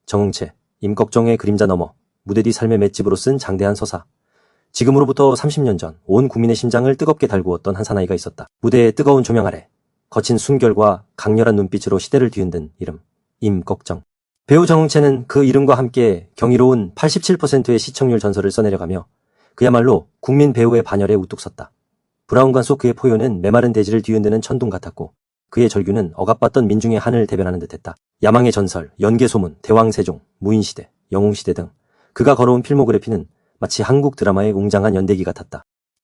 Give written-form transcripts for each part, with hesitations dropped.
정응채, 임꺽정의 그림자 너머, 무대 뒤 삶의 맷집으로 쓴 장대한 서사. 지금으로부터 30년 전 온 국민의 심장을 뜨겁게 달구었던 한 사나이가 있었다. 무대의 뜨거운 조명 아래 거친 숨결과 강렬한 눈빛으로 시대를 뒤흔든 이름, 임꺽정. 배우 정응채는 그 이름과 함께 경이로운 87%의 시청률 전설을 써내려가며 그야말로 국민 배우의 반열에 우뚝 섰다. 브라운관 속 그의 포효는 메마른 대지를 뒤흔드는 천둥 같았고 그의 절규는 억압받던 민중의 한을 대변하는 듯했다. 야망의 전설, 연개소문, 대왕세종, 무인시대, 영웅시대 등 그가 걸어온 필모그래피는 마치 한국 드라마의 웅장한 연대기 같았다.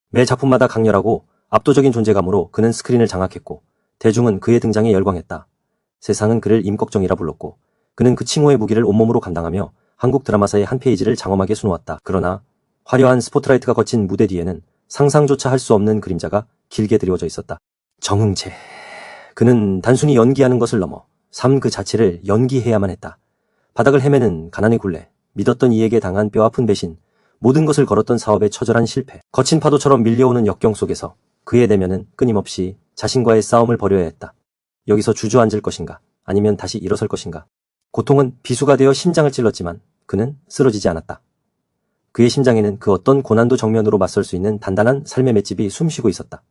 매 작품마다 강렬하고 압도적인 존재감으로 그는 스크린을 장악했고 대중은 그의 등장에 열광했다. 세상은 그를 임꺽정이라 불렀고 그는 그 칭호의 무기를 온몸으로 감당하며 한국 드라마사의 한 페이지를 장엄하게 수놓았다. 그러나 화려한 스포트라이트가 거친 무대 뒤에는 상상조차 할 수 없는 그림자가 길게 드리워져 있었다. 정응채. 그는 단순히 연기하는 것을 넘어 삶 그 자체를 연기해야만 했다. 바닥을 헤매는 가난의 굴레, 믿었던 이에게 당한 뼈아픈 배신, 모든 것을 걸었던 사업의 처절한 실패, 거친 파도처럼 밀려오는 역경 속에서 그의 내면은 끊임없이 자신과의 싸움을 벌여야 했다. 여기서 주저앉을 것인가, 아니면 다시 일어설 것인가. 고통은 비수가 되어 심장을 찔렀지만 그는 쓰러지지 않았다. 그의 심장에는 그 어떤 고난도 정면으로 맞설 수 있는 단단한 삶의 맷집이 숨쉬고 있었다.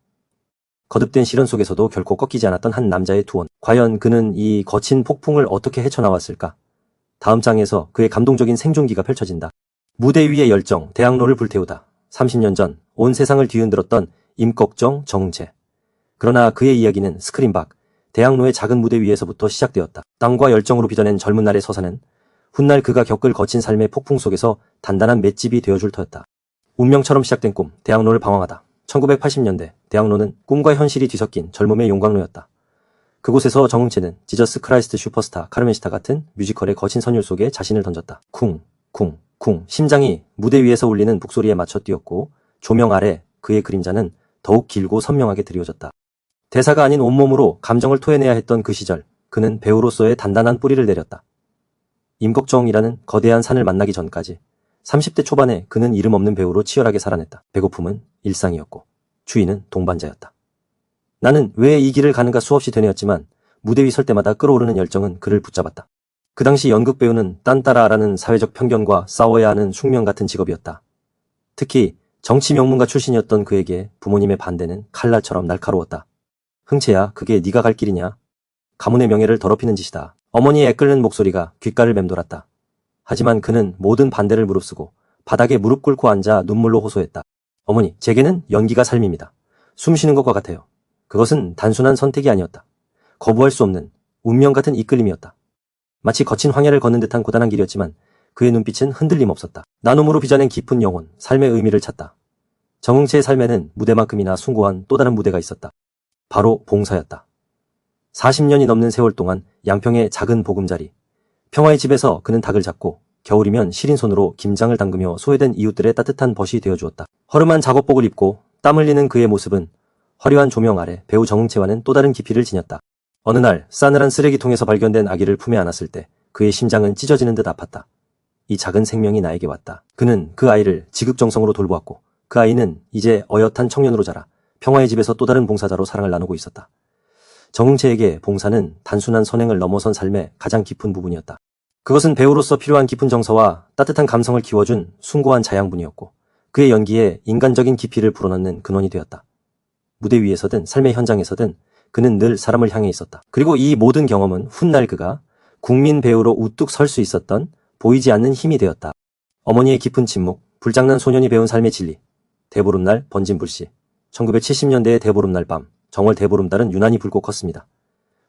거듭된 시련 속에서도 결코 꺾이지 않았던 한 남자의 투혼. 과연 그는 이 거친 폭풍을 어떻게 헤쳐나왔을까? 다음 장에서 그의 감동적인 생존기가 펼쳐진다. 무대 위의 열정, 대학로를 불태우다. 30년 전 온 세상을 뒤흔들었던 임꺽정, 정응채. 그러나 그의 이야기는 스크린 밖, 대학로의 작은 무대 위에서부터 시작되었다. 땀과 열정으로 빚어낸 젊은 날의 서사는 훗날 그가 겪을 거친 삶의 폭풍 속에서 단단한 맷집이 되어줄 터였다. 운명처럼 시작된 꿈, 대학로를 방황하다. 1980년대 대학로는 꿈과 현실이 뒤섞인 젊음의 용광로였다. 그곳에서 정응채는 지저스 크라이스트 슈퍼스타 카르멘시타 같은 뮤지컬의 거친 선율 속에 자신을 던졌다. 쿵, 쿵, 쿵. 심장이 무대 위에서 울리는 북소리에 맞춰 뛰었고 조명 아래 그의 그림자는 더욱 길고 선명하게 드리워졌다. 대사가 아닌 온몸으로 감정을 토해내야 했던 그 시절, 그는 배우로서의 단단한 뿌리를 내렸다. 임꺽정이라는 거대한 산을 만나기 전까지 30대 초반에 그는 이름 없는 배우로 치열하게 살아냈다. 배고픔은 일상이었고 주인은 동반자였다. 나는 왜 이 길을 가는가 수없이 되뇌었지만 무대 위 설 때마다 끓어오르는 열정은 그를 붙잡았다. 그 당시 연극 배우는 딴따라라는 사회적 편견과 싸워야 하는 숙명 같은 직업이었다. 특히 정치 명문가 출신이었던 그에게 부모님의 반대는 칼날처럼 날카로웠다. 흥채야, 그게 네가 갈 길이냐? 가문의 명예를 더럽히는 짓이다. 어머니의 애끓는 목소리가 귓가를 맴돌았다. 하지만 그는 모든 반대를 무릅쓰고 바닥에 무릎 꿇고 앉아 눈물로 호소했다. 어머니, 제게는 연기가 삶입니다. 숨 쉬는 것과 같아요. 그것은 단순한 선택이 아니었다. 거부할 수 없는 운명 같은 이끌림이었다. 마치 거친 황야를 걷는 듯한 고단한 길이었지만 그의 눈빛은 흔들림 없었다. 나눔으로 빚어낸 깊은 영혼, 삶의 의미를 찾다. 정응채의 삶에는 무대만큼이나 숭고한 또 다른 무대가 있었다. 바로 봉사였다. 40년이 넘는 세월 동안 양평의 작은 보금자리, 평화의 집에서 그는 닭을 잡고 겨울이면 시린 손으로 김장을 담그며 소외된 이웃들의 따뜻한 벗이 되어주었다. 허름한 작업복을 입고 땀 흘리는 그의 모습은 화려한 조명 아래 배우 정응채와는 또 다른 깊이를 지녔다. 어느 날 싸늘한 쓰레기통에서 발견된 아기를 품에 안았을 때 그의 심장은 찢어지는 듯 아팠다. 이 작은 생명이 나에게 왔다. 그는 그 아이를 지극정성으로 돌보았고 그 아이는 이제 어엿한 청년으로 자라 평화의 집에서 또 다른 봉사자로 사랑을 나누고 있었다. 정응채에게 봉사는 단순한 선행을 넘어선 삶의 가장 깊은 부분이었다. 그것은 배우로서 필요한 깊은 정서와 따뜻한 감성을 키워준 숭고한 자양분이었고 그의 연기에 인간적인 깊이를 불어넣는 근원이 되었다. 무대 위에서든 삶의 현장에서든 그는 늘 사람을 향해 있었다. 그리고 이 모든 경험은 훗날 그가 국민 배우로 우뚝 설 수 있었던 보이지 않는 힘이 되었다. 어머니의 깊은 침묵, 불장난 소년이 배운 삶의 진리, 대보름날 번진 불씨. 1970년대의 대보름날 밤, 정월 대보름달은 유난히 붉고 컸습니다.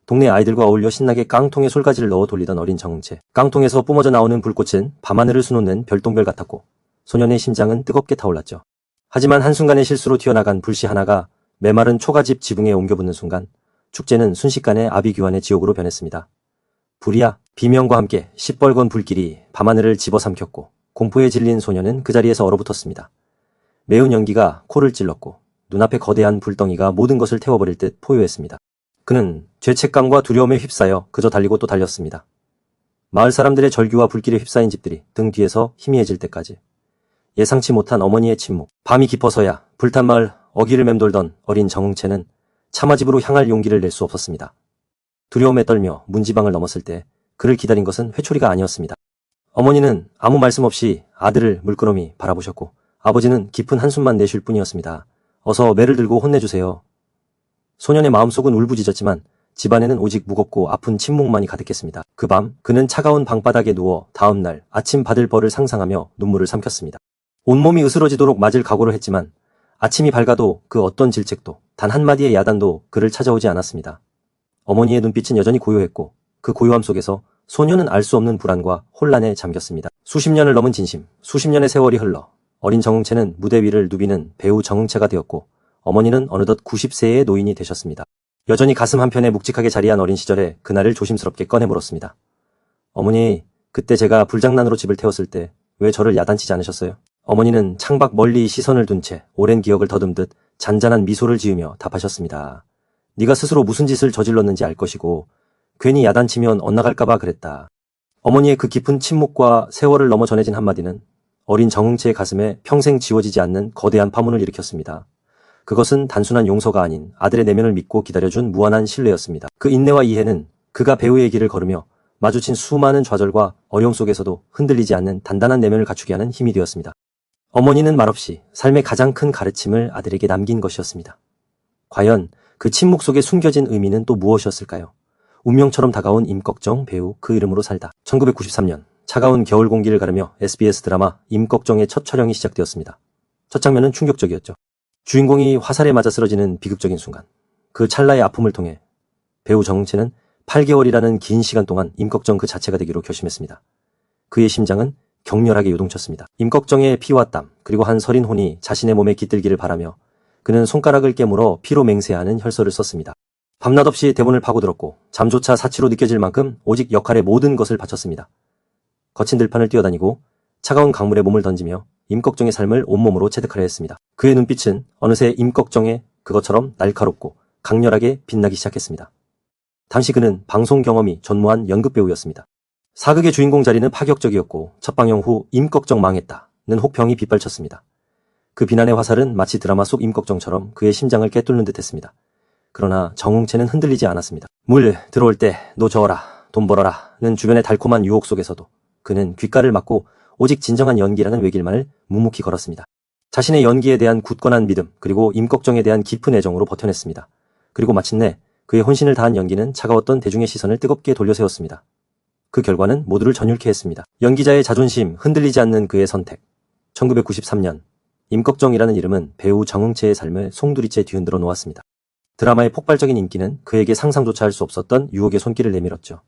동네 아이들과 어울려 신나게 깡통에 솔가지를 넣어 돌리던 어린 정응채. 깡통에서 뿜어져 나오는 불꽃은 밤하늘을 수놓는 별똥별 같았고 소년의 심장은 뜨겁게 타올랐죠. 하지만 한순간의 실수로 튀어나간 불씨 하나가 메마른 초가집 지붕에 옮겨붙는 순간 축제는 순식간에 아비규환의 지옥으로 변했습니다. 불이야. 비명과 함께 시뻘건 불길이 밤하늘을 집어삼켰고 공포에 질린 소년은 그 자리에서 얼어붙었습니다. 매운 연기가 코를 찔렀고 눈앞에 거대한 불덩이가 모든 것을 태워버릴 듯 포효했습니다. 그는 죄책감과 두려움에 휩싸여 그저 달리고 또 달렸습니다. 마을 사람들의 절규와 불길에 휩싸인 집들이 등 뒤에서 희미해질 때까지. 예상치 못한 어머니의 침묵. 밤이 깊어서야 불탄 마을 어귀를 맴돌던 어린 정응채는 차마집으로 향할 용기를 낼 수 없었습니다. 두려움에 떨며 문지방을 넘었을 때 그를 기다린 것은 회초리가 아니었습니다. 어머니는 아무 말씀 없이 아들을 물끄러미 바라보셨고 아버지는 깊은 한숨만 내쉴 뿐이었습니다. 어서 매를 들고 혼내주세요. 소년의 마음속은 울부짖었지만 집안에는 오직 무겁고 아픈 침묵만이 가득했습니다. 그 밤 그는 차가운 방바닥에 누워 다음 날 아침 받을 벌을 상상하며 눈물을 삼켰습니다. 온몸이 으스러지도록 맞을 각오를 했지만 아침이 밝아도 그 어떤 질책도 단 한마디의 야단도 그를 찾아오지 않았습니다. 어머니의 눈빛은 여전히 고요했고 그 고요함 속에서 소년은 알 수 없는 불안과 혼란에 잠겼습니다. 수십 년을 넘은 진심, 수십 년의 세월이 흘러 어린 정응채는 무대 위를 누비는 배우 정응채가 되었고 어머니는 어느덧 90세의 노인이 되셨습니다. 여전히 가슴 한편에 묵직하게 자리한 어린 시절에 그날을 조심스럽게 꺼내 물었습니다. 어머니, 그때 제가 불장난으로 집을 태웠을 때 왜 저를 야단치지 않으셨어요? 어머니는 창밖 멀리 시선을 둔 채 오랜 기억을 더듬듯 잔잔한 미소를 지으며 답하셨습니다. 네가 스스로 무슨 짓을 저질렀는지 알 것이고 괜히 야단치면 엇나갈까봐 그랬다. 어머니의 그 깊은 침묵과 세월을 넘어 전해진 한마디는 어린 정응채의 가슴에 평생 지워지지 않는 거대한 파문을 일으켰습니다. 그것은 단순한 용서가 아닌 아들의 내면을 믿고 기다려준 무한한 신뢰였습니다. 그 인내와 이해는 그가 배우의 길을 걸으며 마주친 수많은 좌절과 어려움 속에서도 흔들리지 않는 단단한 내면을 갖추게 하는 힘이 되었습니다. 어머니는 말없이 삶의 가장 큰 가르침을 아들에게 남긴 것이었습니다. 과연 그 침묵 속에 숨겨진 의미는 또 무엇이었을까요? 운명처럼 다가온 임꺽정 배우 그 이름으로 살다. 1993년 차가운 겨울 공기를 가르며 SBS 드라마 임꺽정의 첫 촬영이 시작되었습니다. 첫 장면은 충격적이었죠. 주인공이 화살에 맞아 쓰러지는 비극적인 순간, 그 찰나의 아픔을 통해 배우 정응채는 8개월이라는 긴 시간 동안 임꺽정 그 자체가 되기로 결심했습니다. 그의 심장은 격렬하게 요동쳤습니다. 임꺽정의 피와 땀 그리고 한 서린 혼이 자신의 몸에 깃들기를 바라며 그는 손가락을 깨물어 피로 맹세하는 혈서를 썼습니다. 밤낮 없이 대본을 파고들었고 잠조차 사치로 느껴질 만큼 오직 역할의 모든 것을 바쳤습니다. 거친 들판을 뛰어다니고 차가운 강물에 몸을 던지며 임꺽정의 삶을 온몸으로 체득하려 했습니다. 그의 눈빛은 어느새 임꺽정의 그것처럼 날카롭고 강렬하게 빛나기 시작했습니다. 당시 그는 방송 경험이 전무한 연극배우였습니다. 사극의 주인공 자리는 파격적이었고 첫 방영 후 임꺽정 망했다는 혹평이 빗발쳤습니다. 그 비난의 화살은 마치 드라마 속 임꺽정처럼 그의 심장을 꿰뚫는 듯했습니다. 그러나 정응채는 흔들리지 않았습니다. 물 들어올 때 너 저어라, 돈 벌어라는 주변의 달콤한 유혹 속에서도 그는 귓가를 막고 오직 진정한 연기라는 외길만을 묵묵히 걸었습니다. 자신의 연기에 대한 굳건한 믿음 그리고 임꺽정에 대한 깊은 애정으로 버텨냈습니다. 그리고 마침내 그의 혼신을 다한 연기는 차가웠던 대중의 시선을 뜨겁게 돌려세웠습니다. 그 결과는 모두를 전율케 했습니다. 연기자의 자존심, 흔들리지 않는 그의 선택. 1993년 임꺽정이라는 이름은 배우 정응채의 삶을 송두리째 뒤흔들어 놓았습니다. 드라마의 폭발적인 인기는 그에게 상상조차 할 수 없었던 유혹의 손길을 내밀었죠.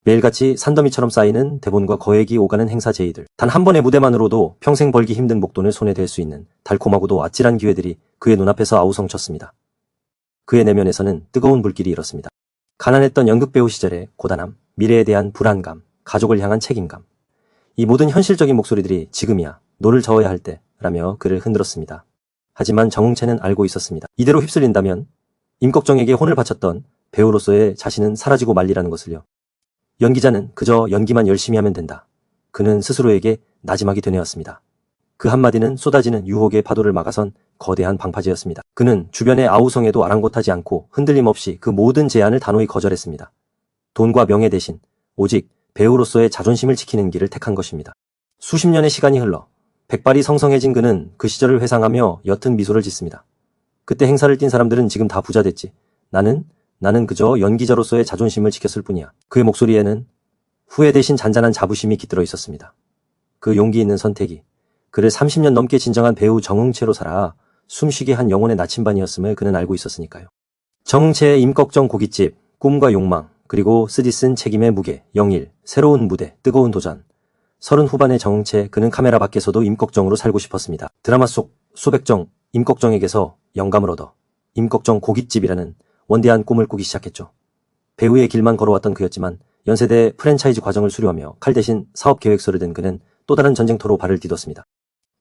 매일같이 산더미처럼 쌓이는 대본과 거액이 오가는 행사 제의들, 단 한 번의 무대만으로도 평생 벌기 힘든 목돈을 손에 댈 수 있는 달콤하고도 아찔한 기회들이 그의 눈앞에서 아우성쳤습니다. 그의 내면에서는 뜨거운 불길이 일었습니다. 가난했던 연극배우 시절의 고단함, 미래에 대한 불안감, 가족을 향한 책임감. 이 모든 현실적인 목소리들이 지금이야, 너를 저어야 할 때 라며 그를 흔들었습니다. 하지만 정응채는 알고 있었습니다. 이대로 휩쓸린다면 임꺽정에게 혼을 바쳤던 배우로서의 자신은 사라지고 말리라는 것을요. 연기자는 그저 연기만 열심히 하면 된다. 그는 스스로에게 나지막이 되뇌었습니다. 그 한마디는 쏟아지는 유혹의 파도를 막아선 거대한 방파제였습니다. 그는 주변의 아우성에도 아랑곳하지 않고 흔들림 없이 그 모든 제안을 단호히 거절했습니다. 돈과 명예 대신 오직 배우로서의 자존심을 지키는 길을 택한 것입니다. 수십 년의 시간이 흘러 백발이 성성해진 그는 그 시절을 회상하며 옅은 미소를 짓습니다. 그때 행사를 띈 사람들은 지금 다 부자 됐지. 나는 그저 연기자로서의 자존심을 지켰을 뿐이야. 그의 목소리에는 후회 대신 잔잔한 자부심이 깃들어 있었습니다. 그 용기 있는 선택이 그를 30년 넘게 진정한 배우 정응채로 살아 숨쉬게 한 영혼의 나침반이었음을 그는 알고 있었으니까요. 정응채의 임꺽정 고깃집, 꿈과 욕망, 그리고 쓰디쓴 책임의 무게, 영일, 새로운 무대, 뜨거운 도전. 30 후반의 정응채, 그는 카메라 밖에서도 임꺽정으로 살고 싶었습니다. 드라마 속 수백정, 임꺽정에게서 영감을 얻어 임꺽정 고깃집이라는 원대한 꿈을 꾸기 시작했죠. 배우의 길만 걸어왔던 그였지만 연세대 프랜차이즈 과정을 수료하며 칼 대신 사업 계획서를 든 그는 또 다른 전쟁터로 발을 디뎠습니다.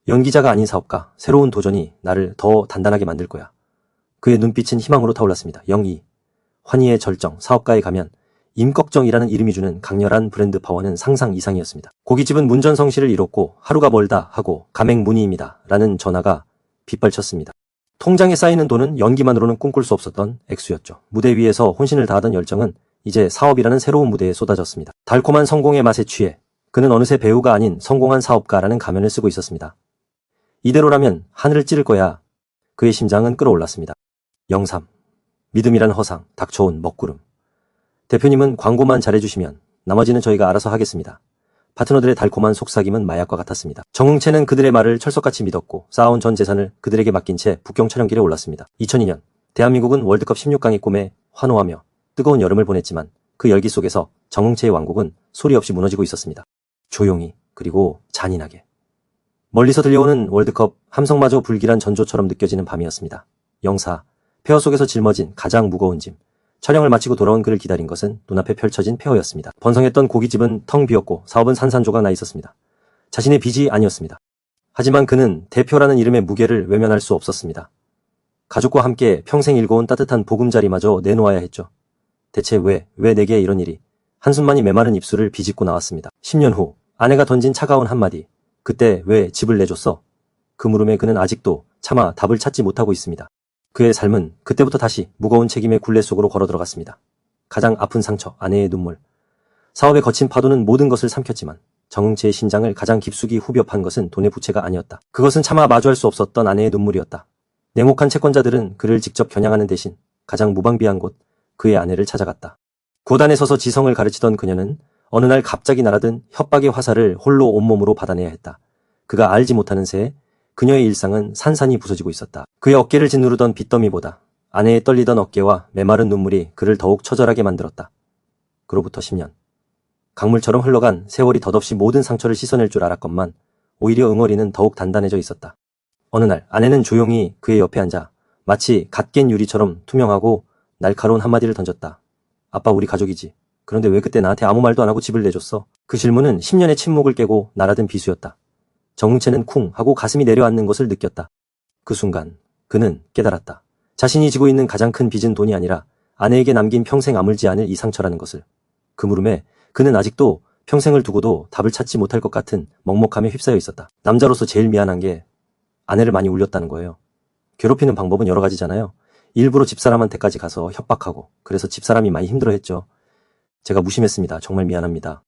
연기자가 아닌 사업가, 새로운 도전이 나를 더 단단하게 만들 거야. 그의 눈빛은 희망으로 타올랐습니다. 영희, 환희의 절정, 사업가에 가면 임꺽정이라는 이름이 주는 강렬한 브랜드 파워는 상상 이상이었습니다. 고깃집은 문전성시를 이뤘고 하루가 멀다 하고 가맹문의입니다 라는 전화가 빗발쳤습니다. 통장에 쌓이는 돈은 연기만으로는 꿈꿀 수 없었던 액수였죠. 무대 위에서 혼신을 다하던 열정은 이제 사업이라는 새로운 무대에 쏟아졌습니다. 달콤한 성공의 맛에 취해 그는 어느새 배우가 아닌 성공한 사업가라는 가면을 쓰고 있었습니다. 이대로라면 하늘을 찌를 거야. 그의 심장은 끓어올랐습니다. 영삼, 믿음이란 허상, 닥쳐온 먹구름. 대표님은 광고만 잘해주시면 나머지는 저희가 알아서 하겠습니다. 파트너들의 달콤한 속삭임은 마약과 같았습니다. 정응채는 그들의 말을 철석같이 믿었고 쌓아온 전 재산을 그들에게 맡긴 채 북경 촬영길에 올랐습니다. 2002년 대한민국은 월드컵 16강의 꿈에 환호하며 뜨거운 여름을 보냈지만 그 열기 속에서 정응채의 왕국은 소리 없이 무너지고 있었습니다. 조용히, 그리고 잔인하게. 멀리서 들려오는 월드컵 함성마저 불길한 전조처럼 느껴지는 밤이었습니다. 영사, 폐허 속에서 짊어진 가장 무거운 짐. 촬영을 마치고 돌아온 그를 기다린 것은 눈앞에 펼쳐진 폐허였습니다. 번성했던 고깃집은 텅 비었고 사업은 산산조각 나 있었습니다. 자신의 빚이 아니었습니다. 하지만 그는 대표라는 이름의 무게를 외면할 수 없었습니다. 가족과 함께 평생 일궈온 따뜻한 보금자리마저 내놓아야 했죠. 대체 왜 내게 이런 일이? 한숨만이 메마른 입술을 비집고 나왔습니다. 10년 후 아내가 던진 차가운 한마디. 그때 왜 집을 내줬어? 그 물음에 그는 아직도 차마 답을 찾지 못하고 있습니다. 그의 삶은 그때부터 다시 무거운 책임의 굴레 속으로 걸어 들어갔습니다. 가장 아픈 상처, 아내의 눈물. 사업의 거친 파도는 모든 것을 삼켰지만 정응채의 신장을 가장 깊숙이 후벼 판 것은 돈의 부채가 아니었다. 그것은 차마 마주할 수 없었던 아내의 눈물이었다. 냉혹한 채권자들은 그를 직접 겨냥하는 대신 가장 무방비한 곳, 그의 아내를 찾아갔다. 고단에 서서 지성을 가르치던 그녀는 어느 날 갑자기 날아든 협박의 화살을 홀로 온몸으로 받아내야 했다. 그가 알지 못하는 새에 그녀의 일상은 산산이 부서지고 있었다. 그의 어깨를 짓누르던 빚더미보다 아내의 떨리던 어깨와 메마른 눈물이 그를 더욱 처절하게 만들었다. 그로부터 10년. 강물처럼 흘러간 세월이 덧없이 모든 상처를 씻어낼 줄 알았건만 오히려 응어리는 더욱 단단해져 있었다. 어느 날 아내는 조용히 그의 옆에 앉아 마치 갓 깬 유리처럼 투명하고 날카로운 한마디를 던졌다. 아빠, 우리 가족이지. 그런데 왜 그때 나한테 아무 말도 안 하고 집을 내줬어? 그 질문은 10년의 침묵을 깨고 날아든 비수였다. 정응채는 쿵 하고 가슴이 내려앉는 것을 느꼈다. 그 순간 그는 깨달았다. 자신이 지고 있는 가장 큰 빚은 돈이 아니라 아내에게 남긴 평생 아물지 않을 이 상처라는 것을. 그 물음에 그는 아직도 평생을 두고도 답을 찾지 못할 것 같은 먹먹함에 휩싸여 있었다. 남자로서 제일 미안한 게 아내를 많이 울렸다는 거예요. 괴롭히는 방법은 여러 가지잖아요. 일부러 집사람한테까지 가서 협박하고, 그래서 집사람이 많이 힘들어했죠. 제가 무심했습니다. 정말 미안합니다.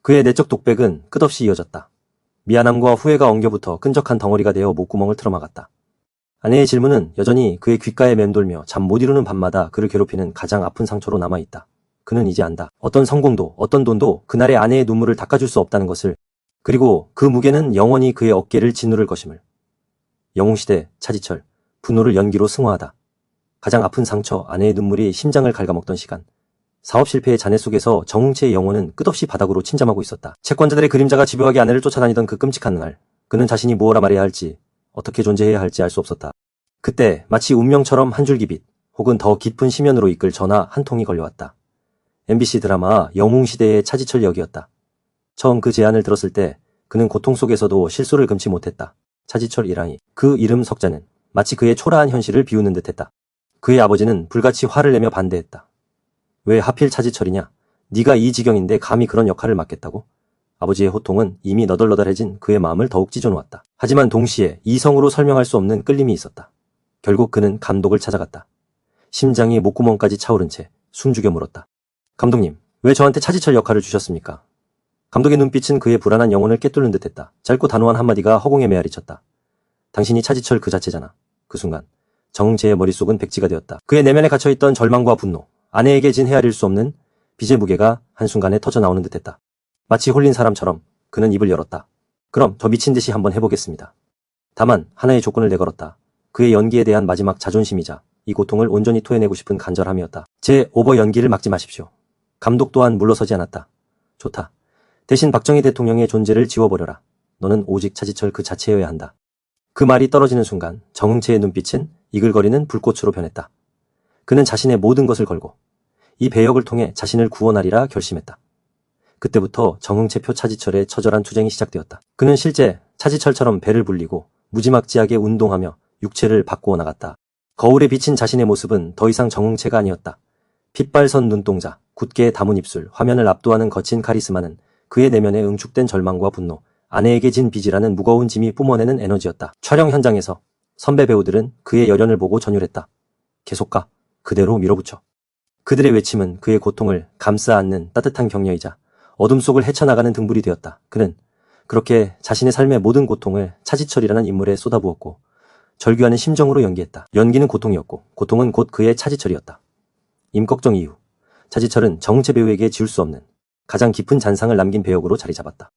그의 내적 독백은 끝없이 이어졌다. 미안함과 후회가 엉겨붙어 끈적한 덩어리가 되어 목구멍을 틀어막았다. 아내의 질문은 여전히 그의 귓가에 맴돌며 잠 못 이루는 밤마다 그를 괴롭히는 가장 아픈 상처로 남아있다. 그는 이제 안다. 어떤 성공도 어떤 돈도 그날의 아내의 눈물을 닦아줄 수 없다는 것을. 그리고 그 무게는 영원히 그의 어깨를 짓누를 것임을. 영웅시대 차지철, 분노를 연기로 승화하다. 가장 아픈 상처, 아내의 눈물이 심장을 갉아먹던 시간. 사업 실패의 잔해 속에서 정응채의 영혼은 끝없이 바닥으로 침잠하고 있었다. 채권자들의 그림자가 집요하게 아내를 쫓아다니던 그 끔찍한 날, 그는 자신이 무엇라 말해야 할지, 어떻게 존재해야 할지 알 수 없었다. 그때 마치 운명처럼 한 줄기 빛, 혹은 더 깊은 심연으로 이끌 전화 한 통이 걸려왔다. MBC 드라마 영웅시대의 차지철 역이었다. 처음 그 제안을 들었을 때 그는 고통 속에서도 실소를 금치 못했다. 차지철 이랑이. 그 이름 석자는 마치 그의 초라한 현실을 비우는 듯했다. 그의 아버지는 불같이 화를 내며 반대했다. 왜 하필 차지철이냐? 네가 이 지경인데 감히 그런 역할을 맡겠다고? 아버지의 호통은 이미 너덜너덜해진 그의 마음을 더욱 찢어놓았다. 하지만 동시에 이성으로 설명할 수 없는 끌림이 있었다. 결국 그는 감독을 찾아갔다. 심장이 목구멍까지 차오른 채 숨죽여 물었다. 감독님, 왜 저한테 차지철 역할을 주셨습니까? 감독의 눈빛은 그의 불안한 영혼을 꿰뚫는 듯했다. 짧고 단호한 한마디가 허공에 메아리쳤다. 당신이 차지철 그 자체잖아. 그 순간 정응채의 머릿속은 백지가 되었다. 그의 내면에 갇혀있던 절망과 분노, 아내에게 진 헤아릴 수 없는 빚의 무게가 한순간에 터져나오는 듯했다. 마치 홀린 사람처럼 그는 입을 열었다. 그럼 더 미친 듯이 한번 해보겠습니다. 다만 하나의 조건을 내걸었다. 그의 연기에 대한 마지막 자존심이자 이 고통을 온전히 토해내고 싶은 간절함이었다. 제 오버 연기를 막지 마십시오. 감독 또한 물러서지 않았다. 좋다. 대신 박정희 대통령의 존재를 지워버려라. 너는 오직 차지철 그 자체여야 한다. 그 말이 떨어지는 순간 정응채의 눈빛은 이글거리는 불꽃으로 변했다. 그는 자신의 모든 것을 걸고 이 배역을 통해 자신을 구원하리라 결심했다. 그때부터 정응채표 차지철의 처절한 투쟁이 시작되었다. 그는 실제 차지철처럼 배를 불리고 무지막지하게 운동하며 육체를 바꾸어 나갔다. 거울에 비친 자신의 모습은 더 이상 정응채가 아니었다. 핏발선 눈동자, 굳게 담은 입술, 화면을 압도하는 거친 카리스마는 그의 내면에 응축된 절망과 분노, 아내에게 진 빚이라는 무거운 짐이 뿜어내는 에너지였다. 촬영 현장에서 선배 배우들은 그의 열연을 보고 전율했다. 계속 가. 그대로 밀어붙여. 그들의 외침은 그의 고통을 감싸 안는 따뜻한 격려이자 어둠 속을 헤쳐나가는 등불이 되었다. 그는 그렇게 자신의 삶의 모든 고통을 차지철이라는 인물에 쏟아부었고 절규하는 심정으로 연기했다. 연기는 고통이었고 고통은 곧 그의 차지철이었다. 임꺽정 이후 차지철은 정웅채 배우에게 지울 수 없는 가장 깊은 잔상을 남긴 배역으로 자리 잡았다.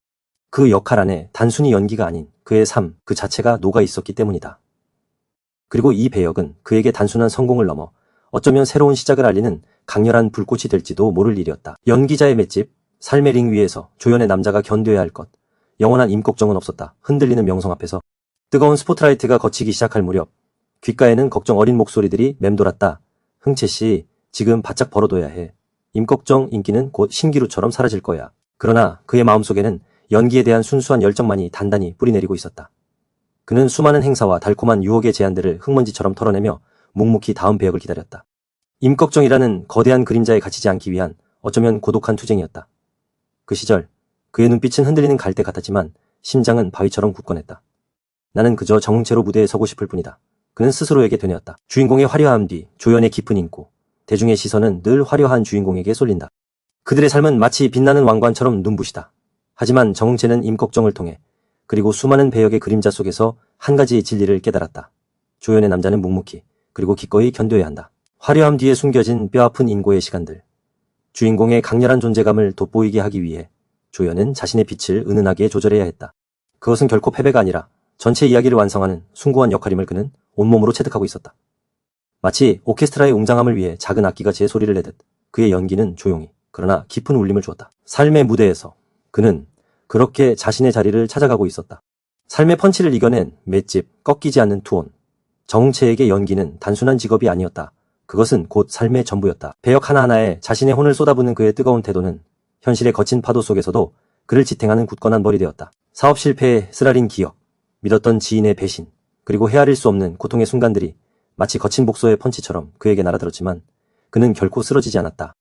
그 역할 안에 단순히 연기가 아닌 그의 삶 그 자체가 녹아 있었기 때문이다. 그리고 이 배역은 그에게 단순한 성공을 넘어 어쩌면 새로운 시작을 알리는 강렬한 불꽃이 될지도 모를 일이었다. 연기자의 맷집, 삶의 링 위에서 조연의 남자가 견뎌야 할 것, 영원한 임꺽정은 없었다. 흔들리는 명성 앞에서 뜨거운 스포트라이트가 거치기 시작할 무렵 귓가에는 걱정 어린 목소리들이 맴돌았다. 흥채씨, 지금 바짝 벌어둬야 해. 임꺽정 인기는 곧 신기루처럼 사라질 거야. 그러나 그의 마음속에는 연기에 대한 순수한 열정만이 단단히 뿌리내리고 있었다. 그는 수많은 행사와 달콤한 유혹의 제안들을 흙먼지처럼 털어내며 묵묵히 다음 배역을 기다렸다. 임꺽정이라는 거대한 그림자에 갇히지 않기 위한 어쩌면 고독한 투쟁이었다. 그 시절 그의 눈빛은 흔들리는 갈대 같았지만 심장은 바위처럼 굳건했다. 나는 그저 정웅채로 무대에 서고 싶을 뿐이다. 그는 스스로에게 되뇌었다. 주인공의 화려함 뒤 조연의 깊은 인고, 대중의 시선은 늘 화려한 주인공에게 쏠린다. 그들의 삶은 마치 빛나는 왕관처럼 눈부시다. 하지만 정웅채는 임꺽정을 통해 그리고 수많은 배역의 그림자 속에서 한 가지의 진리를 깨달았다. 조연의 남자는 묵묵히 그리고 기꺼이 견뎌야 한다. 화려함 뒤에 숨겨진 뼈아픈 인고의 시간들. 주인공의 강렬한 존재감을 돋보이게 하기 위해 조연은 자신의 빛을 은은하게 조절해야 했다. 그것은 결코 패배가 아니라 전체 이야기를 완성하는 숭고한 역할임을 그는 온몸으로 체득하고 있었다. 마치 오케스트라의 웅장함을 위해 작은 악기가 제 소리를 내듯 그의 연기는 조용히 그러나 깊은 울림을 주었다. 삶의 무대에서 그는 그렇게 자신의 자리를 찾아가고 있었다. 삶의 펀치를 이겨낸 맷집, 꺾이지 않는 투혼. 정웅채에게 연기는 단순한 직업이 아니었다. 그것은 곧 삶의 전부였다. 배역 하나하나에 자신의 혼을 쏟아붓는 그의 뜨거운 태도는 현실의 거친 파도 속에서도 그를 지탱하는 굳건한 벌이 되었다. 사업 실패에 쓰라린 기억, 믿었던 지인의 배신, 그리고 헤아릴 수 없는 고통의 순간들이 마치 거친 복소의 펀치처럼 그에게 날아들었지만 그는 결코 쓰러지지 않았다.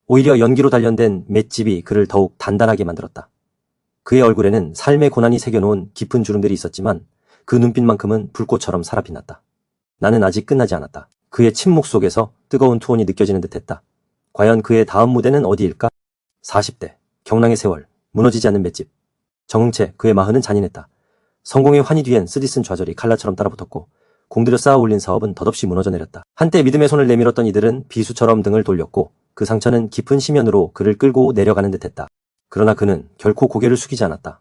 오히려 연기로 단련된 맷집이 그를 더욱 단단하게 만들었다. 그의 얼굴에는 삶의 고난이 새겨놓은 깊은 주름들이 있었지만 그 눈빛만큼은 불꽃처럼 살아 빛났다. 나는 아직 끝나지 않았다. 그의 침묵 속에서 뜨거운 투혼이 느껴지는 듯했다. 과연 그의 다음 무대는 어디일까? 40대, 경랑의 세월, 무너지지 않는 맷집. 정웅채, 그의 마흔은 잔인했다. 성공의 환희 뒤엔 쓰디쓴 좌절이 칼날처럼 따라붙었고 공들여 쌓아 올린 사업은 덧없이 무너져 내렸다. 한때 믿음의 손을 내밀었던 이들은 비수처럼 등을 돌렸고 그 상처는 깊은 심연으로 그를 끌고 내려가는 듯했다. 그러나 그는 결코 고개를 숙이지 않았다.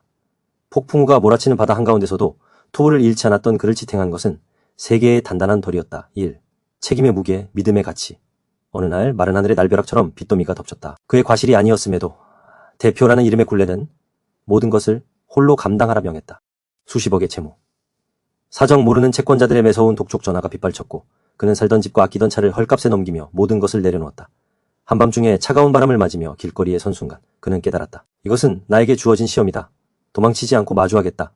폭풍우가 몰아치는 바다 한가운데서도 토를 잃지 않았던 그를 지탱한 것은 세계의 단단한 돌이었다. 1. 책임의 무게, 믿음의 가치. 어느 날 마른 하늘의 날벼락처럼 빚더미가 덮쳤다. 그의 과실이 아니었음에도 대표라는 이름의 굴레는 모든 것을 홀로 감당하라 명했다. 수십억의 채무. 사정 모르는 채권자들의 매서운 독촉 전화가 빗발쳤고 그는 살던 집과 아끼던 차를 헐값에 넘기며 모든 것을 내려놓았다. 한밤중에 차가운 바람을 맞으며 길거리에 선 순간 그는 깨달았다. 이것은 나에게 주어진 시험이다. 도망치지 않고 마주하겠다.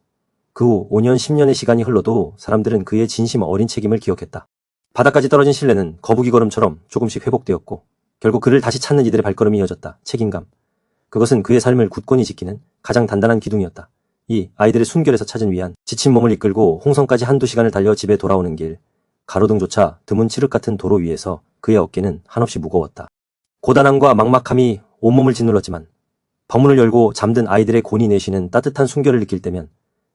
그 후 5년 10년의 시간이 흘러도 사람들은 그의 진심 어린 책임을 기억했다. 바닥까지 떨어진 신뢰는 거북이 걸음처럼 조금씩 회복되었고 결국 그를 다시 찾는 이들의 발걸음이 이어졌다. 책임감. 그것은 그의 삶을 굳건히 지키는 가장 단단한 기둥이었다. 이 아이들의 순결에서 찾은 위안, 지친 몸을 이끌고 홍성까지 한두 시간을 달려 집에 돌아오는 길, 가로등조차 드문 칠흑 같은 도로 위에서 그의 어깨는 한없이 무거웠다. 고단함과 막막함이 온몸을 짓눌렀지만 방문을 열고 잠든 아이들의 곤히 내쉬는 따뜻한 순결을 느낄 때면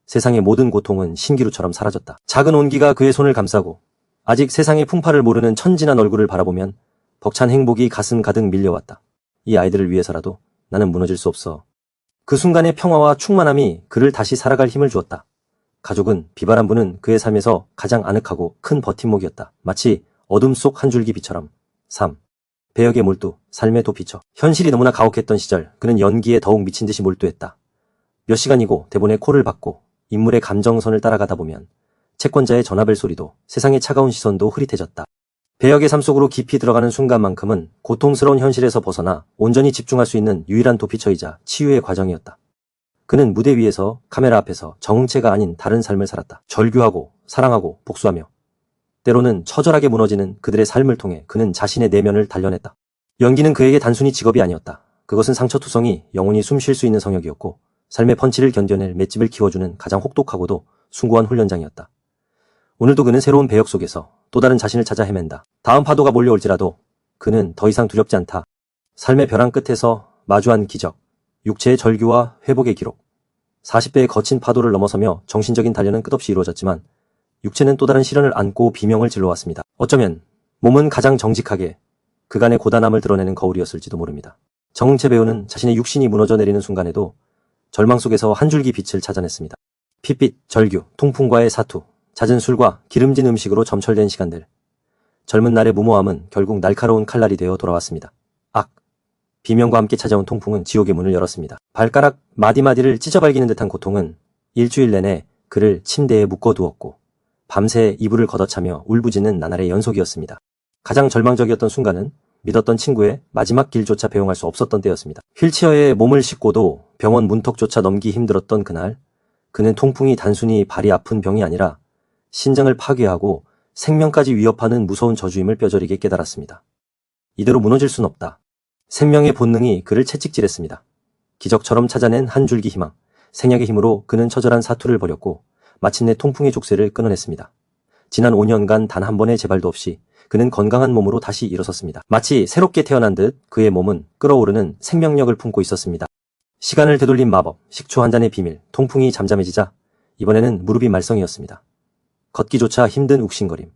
세상의 모든 고통은 신기루처럼 사라졌다. 작은 온기가 그의 손을 감싸고 아직 세상의 풍파를 모르는 천진한 얼굴을 바라보면 벅찬 행복이 가슴 가득 밀려왔다. 이 아이들을 위해서라도 나는 무너질 수 없어. 그 순간의 평화와 충만함이 그를 다시 살아갈 힘을 주었다. 가족은, 비바람 부는 그의 삶에서 가장 아늑하고 큰 버팀목이었다. 마치 어둠 속 한 줄기 빛처럼. 3. 배역에 몰두, 삶에 도피처. 현실이 너무나 가혹했던 시절 그는 연기에 더욱 미친 듯이 몰두했다. 몇 시간이고 대본에 콜을 받고 인물의 감정선을 따라가다 보면 채권자의 전화벨 소리도 세상의 차가운 시선도 흐릿해졌다. 배역의 삶 속으로 깊이 들어가는 순간만큼은 고통스러운 현실에서 벗어나 온전히 집중할 수 있는 유일한 도피처이자 치유의 과정이었다. 그는 무대 위에서 카메라 앞에서 정웅채가 아닌 다른 삶을 살았다. 절규하고 사랑하고 복수하며 때로는 처절하게 무너지는 그들의 삶을 통해 그는 자신의 내면을 단련했다. 연기는 그에게 단순히 직업이 아니었다. 그것은 상처투성이 영원히 숨 쉴 수 있는 성역이었고 삶의 펀치를 견뎌낼 맷집을 키워주는 가장 혹독하고도 숭고한 훈련장이었다. 오늘도 그는 새로운 배역 속에서 또 다른 자신을 찾아 헤맨다. 다음 파도가 몰려올지라도 그는 더 이상 두렵지 않다. 삶의 벼랑 끝에서 마주한 기적, 육체의 절규와 회복의 기록. 40대의 거친 파도를 넘어서며 정신적인 단련은 끝없이 이루어졌지만 육체는 또 다른 시련을 안고 비명을 질러왔습니다. 어쩌면 몸은 가장 정직하게 그간의 고단함을 드러내는 거울이었을지도 모릅니다. 정응채 배우는 자신의 육신이 무너져 내리는 순간에도 절망 속에서 한 줄기 빛을 찾아냈습니다. 핏빛, 절규, 통풍과의 사투, 잦은 술과 기름진 음식으로 점철된 시간들. 젊은 날의 무모함은 결국 날카로운 칼날이 되어 돌아왔습니다. 악! 비명과 함께 찾아온 통풍은 지옥의 문을 열었습니다. 발가락 마디마디를 찢어발기는 듯한 고통은 일주일 내내 그를 침대에 묶어두었고 밤새 이불을 걷어차며 울부짖는 나날의 연속이었습니다. 가장 절망적이었던 순간은 믿었던 친구의 마지막 길조차 배웅할 수 없었던 때였습니다. 휠체어에 몸을 싣고도 병원 문턱조차 넘기 힘들었던 그날, 그는 통풍이 단순히 발이 아픈 병이 아니라 신장을 파괴하고 생명까지 위협하는 무서운 저주임을 뼈저리게 깨달았습니다. 이대로 무너질 순 없다. 생명의 본능이 그를 채찍질했습니다. 기적처럼 찾아낸 한 줄기 희망, 생약의 힘으로 그는 처절한 사투를 벌였고 마침내 통풍의 족쇄를 끊어냈습니다. 지난 5년간 단 한 번의 재발도 없이 그는 건강한 몸으로 다시 일어섰습니다. 마치 새롭게 태어난 듯 그의 몸은 끓어오르는 생명력을 품고 있었습니다. 시간을 되돌린 마법, 식초 한 잔의 비밀, 통풍이 잠잠해지자 이번에는 무릎이 말썽이었습니다. 걷기조차 힘든 욱신거림.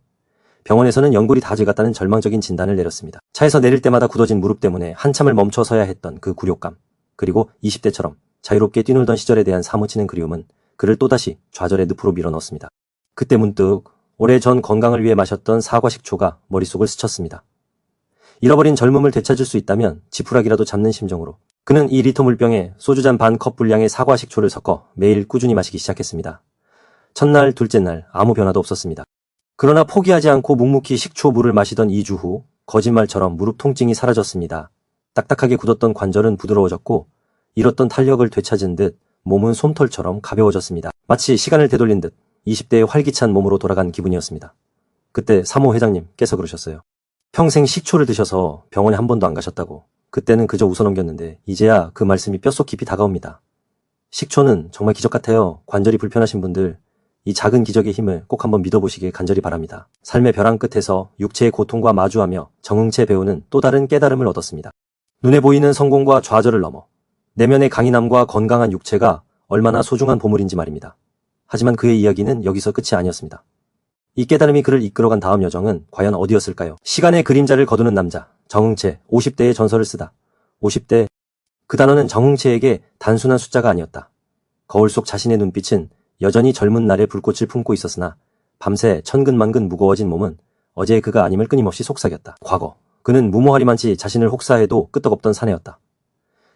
병원에서는 연골이 다 죄갔다는 절망적인 진단을 내렸습니다. 차에서 내릴 때마다 굳어진 무릎 때문에 한참을 멈춰 서야 했던 그 굴욕감, 그리고 20대처럼 자유롭게 뛰놀던 시절에 대한 사무치는 그리움은 그를 또다시 좌절의 늪으로 밀어넣었습니다. 그때 문득 오래전 건강을 위해 마셨던 사과 식초가 머릿속을 스쳤습니다. 잃어버린 젊음을 되찾을 수 있다면 지푸라기라도 잡는 심정으로 그는 2리터 물병에 소주잔 반 컵 분량의 사과 식초를 섞어 매일 꾸준히 마시기 시작했습니다. 첫날, 둘째 날 아무 변화도 없었습니다. 그러나 포기하지 않고 묵묵히 식초 물을 마시던 2주 후 거짓말처럼 무릎 통증이 사라졌습니다. 딱딱하게 굳었던 관절은 부드러워졌고 잃었던 탄력을 되찾은 듯 몸은 솜털처럼 가벼워졌습니다. 마치 시간을 되돌린 듯 20대의 활기찬 몸으로 돌아간 기분이었습니다. 그때 사모 회장님께서 그러셨어요. 평생 식초를 드셔서 병원에 한 번도 안 가셨다고. 그때는 그저 웃어넘겼는데 이제야 그 말씀이 뼛속 깊이 다가옵니다. 식초는 정말 기적 같아요. 관절이 불편하신 분들 이 작은 기적의 힘을 꼭 한번 믿어보시길 간절히 바랍니다. 삶의 벼랑 끝에서 육체의 고통과 마주하며 정응채 배우는 또 다른 깨달음을 얻었습니다. 눈에 보이는 성공과 좌절을 넘어 내면의 강인함과 건강한 육체가 얼마나 소중한 보물인지 말입니다. 하지만 그의 이야기는 여기서 끝이 아니었습니다. 이 깨달음이 그를 이끌어간 다음 여정은 과연 어디였을까요? 시간의 그림자를 거두는 남자, 정응채, 50대의 전설을 쓰다. 50대, 그 단어는 정응채에게 단순한 숫자가 아니었다. 거울 속 자신의 눈빛은 여전히 젊은 날의 불꽃을 품고 있었으나 밤새 천근만근 무거워진 몸은 어제의 그가 아님을 끊임없이 속삭였다. 과거, 그는 무모하리만치 자신을 혹사해도 끄떡없던 사내였다.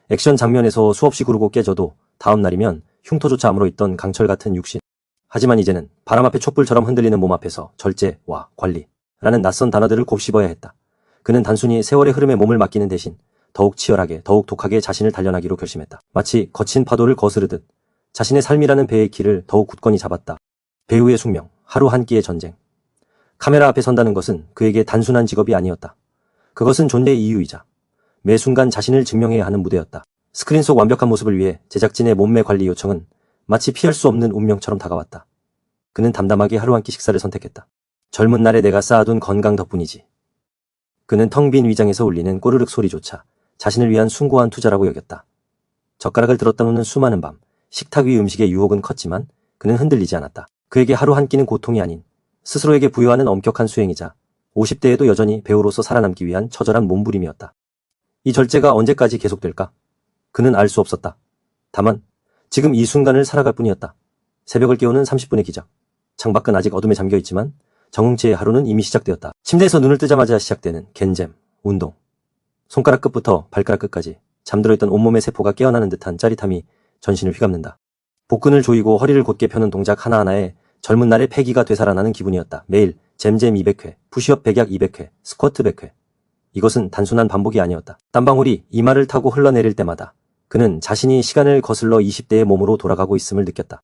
액션 장면에서 수없이 구르고 깨져도 다음 날이면 흉터조차 아물어 있던 강철 같은 육신. 하지만 이제는 바람 앞에 촛불처럼 흔들리는 몸 앞에서 절제와 관리라는 낯선 단어들을 곱씹어야 했다. 그는 단순히 세월의 흐름에 몸을 맡기는 대신 더욱 치열하게, 더욱 독하게 자신을 단련하기로 결심했다. 마치 거친 파도를 거스르듯 자신의 삶이라는 배의 길을 더욱 굳건히 잡았다. 배우의 숙명, 하루 한 끼의 전쟁. 카메라 앞에 선다는 것은 그에게 단순한 직업이 아니었다. 그것은 존재의 이유이자 매 순간 자신을 증명해야 하는 무대였다. 스크린 속 완벽한 모습을 위해 제작진의 몸매 관리 요청은 마치 피할 수 없는 운명처럼 다가왔다. 그는 담담하게 하루 한 끼 식사를 선택했다. 젊은 날에 내가 쌓아둔 건강 덕분이지. 그는 텅 빈 위장에서 울리는 꼬르륵 소리조차 자신을 위한 숭고한 투자라고 여겼다. 젓가락을 들었다 놓는 수많은 밤, 식탁 위 음식의 유혹은 컸지만 그는 흔들리지 않았다. 그에게 하루 한 끼는 고통이 아닌 스스로에게 부여하는 엄격한 수행이자 50대에도 여전히 배우로서 살아남기 위한 처절한 몸부림이었다. 이 절제가 언제까지 계속될까? 그는 알 수 없었다. 다만 지금 이 순간을 살아갈 뿐이었다. 새벽을 깨우는 30분의 기적. 창밖은 아직 어둠에 잠겨있지만 정응채의 하루는 이미 시작되었다. 침대에서 눈을 뜨자마자 시작되는 겐잼, 운동. 손가락 끝부터 발가락 끝까지 잠들어있던 온몸의 세포가 깨어나는 듯한 짜릿함이 전신을 휘감는다. 복근을 조이고 허리를 곧게 펴는 동작 하나하나에 젊은 날의 패기가 되살아나는 기분이었다. 매일 잼잼 200회, 푸시업 백약 200회, 스쿼트 100회. 이것은 단순한 반복이 아니었다. 땀방울이 이마를 타고 흘러내릴 때마다 그는 자신이 시간을 거슬러 20대의 몸으로 돌아가고 있음을 느꼈다.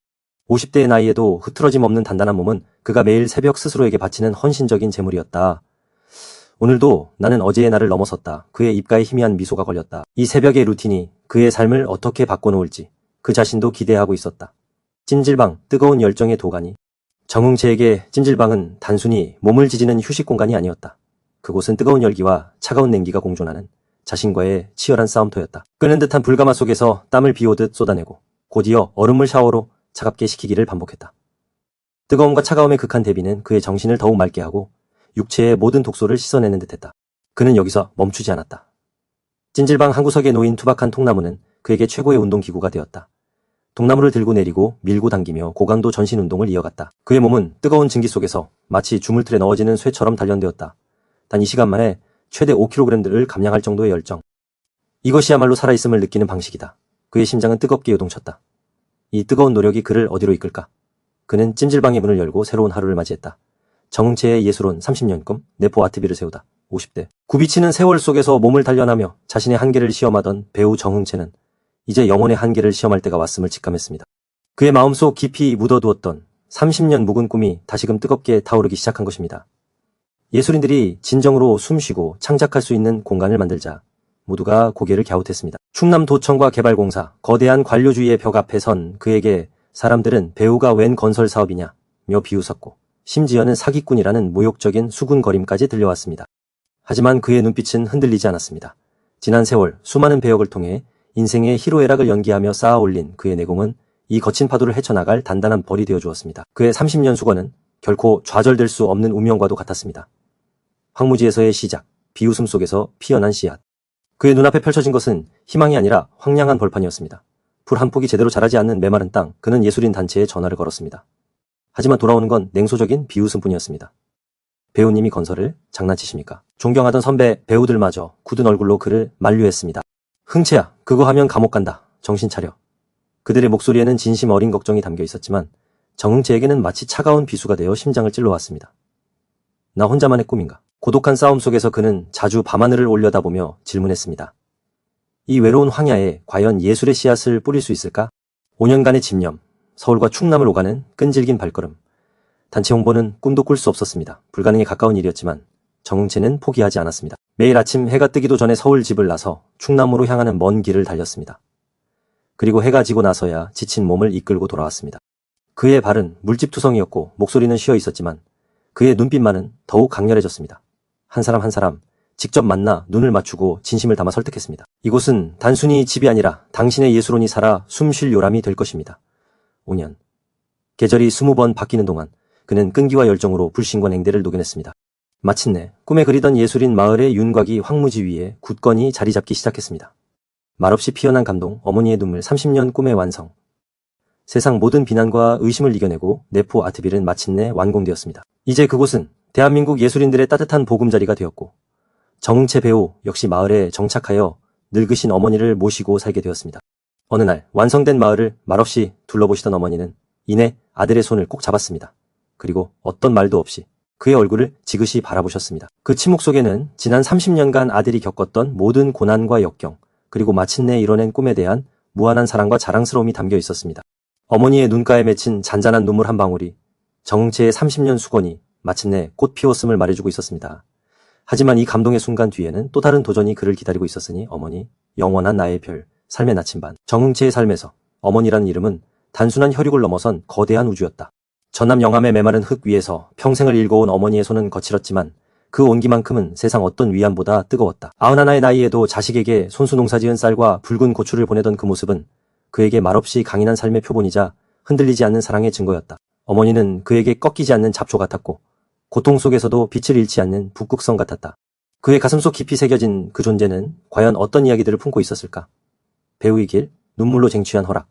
50대의 나이에도 흐트러짐 없는 단단한 몸은 그가 매일 새벽 스스로에게 바치는 헌신적인 재물이었다. 오늘도 나는 어제의 나를 넘어섰다. 그의 입가에 희미한 미소가 걸렸다. 이 새벽의 루틴이 그의 삶을 어떻게 바꿔놓을지 그 자신도 기대하고 있었다. 찜질방, 뜨거운 열정의 도가니. 정응채에게 찜질방은 단순히 몸을 지지는 휴식 공간이 아니었다. 그곳은 뜨거운 열기와 차가운 냉기가 공존하는 자신과의 치열한 싸움터였다. 끓는 듯한 불가마 속에서 땀을 비오듯 쏟아내고 곧이어 얼음물 샤워로 차갑게 식히기를 반복했다. 뜨거움과 차가움의 극한 대비는 그의 정신을 더욱 맑게 하고 육체의 모든 독소를 씻어내는 듯했다. 그는 여기서 멈추지 않았다. 찜질방 한 구석에 놓인 투박한 통나무는 그에게 최고의 운동기구가 되었다. 통나무를 들고 내리고 밀고 당기며 고강도 전신 운동을 이어갔다. 그의 몸은 뜨거운 증기 속에서 마치 주물틀에 넣어지는 쇠처럼 단련되었다. 단 이 시간 만에 최대 5kg를 감량할 정도의 열정. 이것이야말로 살아있음을 느끼는 방식이다. 그의 심장은 뜨겁게 요동쳤다. 이 뜨거운 노력이 그를 어디로 이끌까? 그는 찜질방의 문을 열고 새로운 하루를 맞이했다. 정응채의 예술혼 30년 꿈, 내포 아트비를 세우다. 50대. 굽이치는 세월 속에서 몸을 단련하며 자신의 한계를 시험하던 배우 정응채는 이제 영혼의 한계를 시험할 때가 왔음을 직감했습니다. 그의 마음속 깊이 묻어두었던 30년 묵은 꿈이 다시금 뜨겁게 타오르기 시작한 것입니다. 예술인들이 진정으로 숨쉬고 창작할 수 있는 공간을 만들자 모두가 고개를 갸웃했습니다. 충남도청과 개발공사, 거대한 관료주의의 벽 앞에 선 그에게 사람들은 배우가 웬 건설 사업이냐 며 비웃었고 심지어는 사기꾼이라는 모욕적인 수군거림까지 들려왔습니다. 하지만 그의 눈빛은 흔들리지 않았습니다. 지난 세월 수많은 배역을 통해 인생의 희로애락을 연기하며 쌓아 올린 그의 내공은 이 거친 파도를 헤쳐나갈 단단한 벌이 되어 주었습니다. 그의 30년 수고는 결코 좌절될 수 없는 운명과도 같았습니다. 황무지에서의 시작, 비웃음 속에서 피어난 씨앗. 그의 눈앞에 펼쳐진 것은 희망이 아니라 황량한 벌판이었습니다. 풀 한 폭이 제대로 자라지 않는 메마른 땅, 그는 예술인 단체에 전화를 걸었습니다. 하지만 돌아오는 건 냉소적인 비웃음뿐이었습니다. 배우님이 건설을 장난치십니까? 존경하던 선배 배우들마저 굳은 얼굴로 그를 만류했습니다. 흥채야, 그거 하면 감옥 간다. 정신 차려. 그들의 목소리에는 진심 어린 걱정이 담겨 있었지만 정응채에게는 마치 차가운 비수가 되어 심장을 찔러왔습니다. 나 혼자만의 꿈인가? 고독한 싸움 속에서 그는 자주 밤하늘을 올려다보며 질문했습니다. 이 외로운 황야에 과연 예술의 씨앗을 뿌릴 수 있을까? 5년간의 집념, 서울과 충남을 오가는 끈질긴 발걸음. 단체 홍보는 꿈도 꿀 수 없었습니다. 불가능에 가까운 일이었지만 정응채는 포기하지 않았습니다. 매일 아침 해가 뜨기도 전에 서울 집을 나서 충남으로 향하는 먼 길을 달렸습니다. 그리고 해가 지고 나서야 지친 몸을 이끌고 돌아왔습니다. 그의 발은 물집투성이었고 목소리는 쉬어 있었지만 그의 눈빛만은 더욱 강렬해졌습니다. 한 사람 한 사람 직접 만나 눈을 맞추고 진심을 담아 설득했습니다. 이곳은 단순히 집이 아니라 당신의 예술혼이 살아 숨 쉴 요람이 될 것입니다. 5년. 계절이 20번 바뀌는 동안 그는 끈기와 열정으로 불신과 냉대를 녹여냈습니다. 마침내 꿈에 그리던 예술인 마을의 윤곽이 황무지 위에 굳건히 자리 잡기 시작했습니다. 말없이 피어난 감동, 어머니의 눈물, 30년 꿈의 완성. 세상 모든 비난과 의심을 이겨내고 내포 아트빌은 마침내 완공되었습니다. 이제 그곳은 대한민국 예술인들의 따뜻한 보금자리가 되었고 정응채 배우 역시 마을에 정착하여 늙으신 어머니를 모시고 살게 되었습니다. 어느 날 완성된 마을을 말없이 둘러보시던 어머니는 이내 아들의 손을 꼭 잡았습니다. 그리고 어떤 말도 없이 그의 얼굴을 지그시 바라보셨습니다. 그 침묵 속에는 지난 30년간 아들이 겪었던 모든 고난과 역경, 그리고 마침내 이뤄낸 꿈에 대한 무한한 사랑과 자랑스러움이 담겨 있었습니다. 어머니의 눈가에 맺힌 잔잔한 눈물 한 방울이 정응채의 30년 수건이 마침내 꽃 피웠음을 말해주고 있었습니다. 하지만 이 감동의 순간 뒤에는 또 다른 도전이 그를 기다리고 있었으니 어머니, 영원한 나의 별, 삶의 나침반. 정응채의 삶에서 어머니라는 이름은 단순한 혈육을 넘어선 거대한 우주였다. 전남 영암의 메마른 흙 위에서 평생을 일궈온 어머니의 손은 거칠었지만 그 온기만큼은 세상 어떤 위안보다 뜨거웠다. 91의 나이에도 자식에게 손수 농사지은 쌀과 붉은 고추를 보내던 그 모습은 그에게 말없이 강인한 삶의 표본이자 흔들리지 않는 사랑의 증거였다. 어머니는 그에게 꺾이지 않는 잡초 같았고 고통 속에서도 빛을 잃지 않는 북극성 같았다. 그의 가슴속 깊이 새겨진 그 존재는 과연 어떤 이야기들을 품고 있었을까? 배우의 길, 눈물로 쟁취한 허락.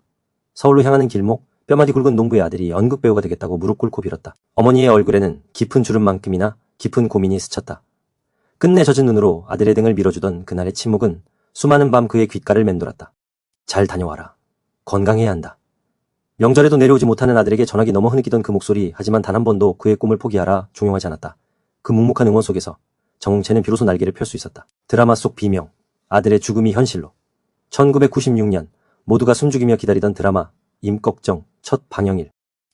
서울로 향하는 길목, 뼈마디 굵은 농부의 아들이 연극배우가 되겠다고 무릎 꿇고 빌었다. 어머니의 얼굴에는 깊은 주름만큼이나 깊은 고민이 스쳤다. 끝내 젖은 눈으로 아들의 등을 밀어주던 그날의 침묵은 수많은 밤 그의 귓가를 맴돌았다. 잘 다녀와라. 건강해야 한다. 명절에도 내려오지 못하는 아들에게 전화기 넘어 흐느끼던 그 목소리, 하지만 단 한 번도 그의 꿈을 포기하라 종용하지 않았다. 그 묵묵한 응원 속에서 정응채는 비로소 날개를 펼 수 있었다. 드라마 속 비명, 아들의 죽음이 현실로. 1996년 모두가 숨죽이며 기다리던 드라마 임꺽정 첫 방영일.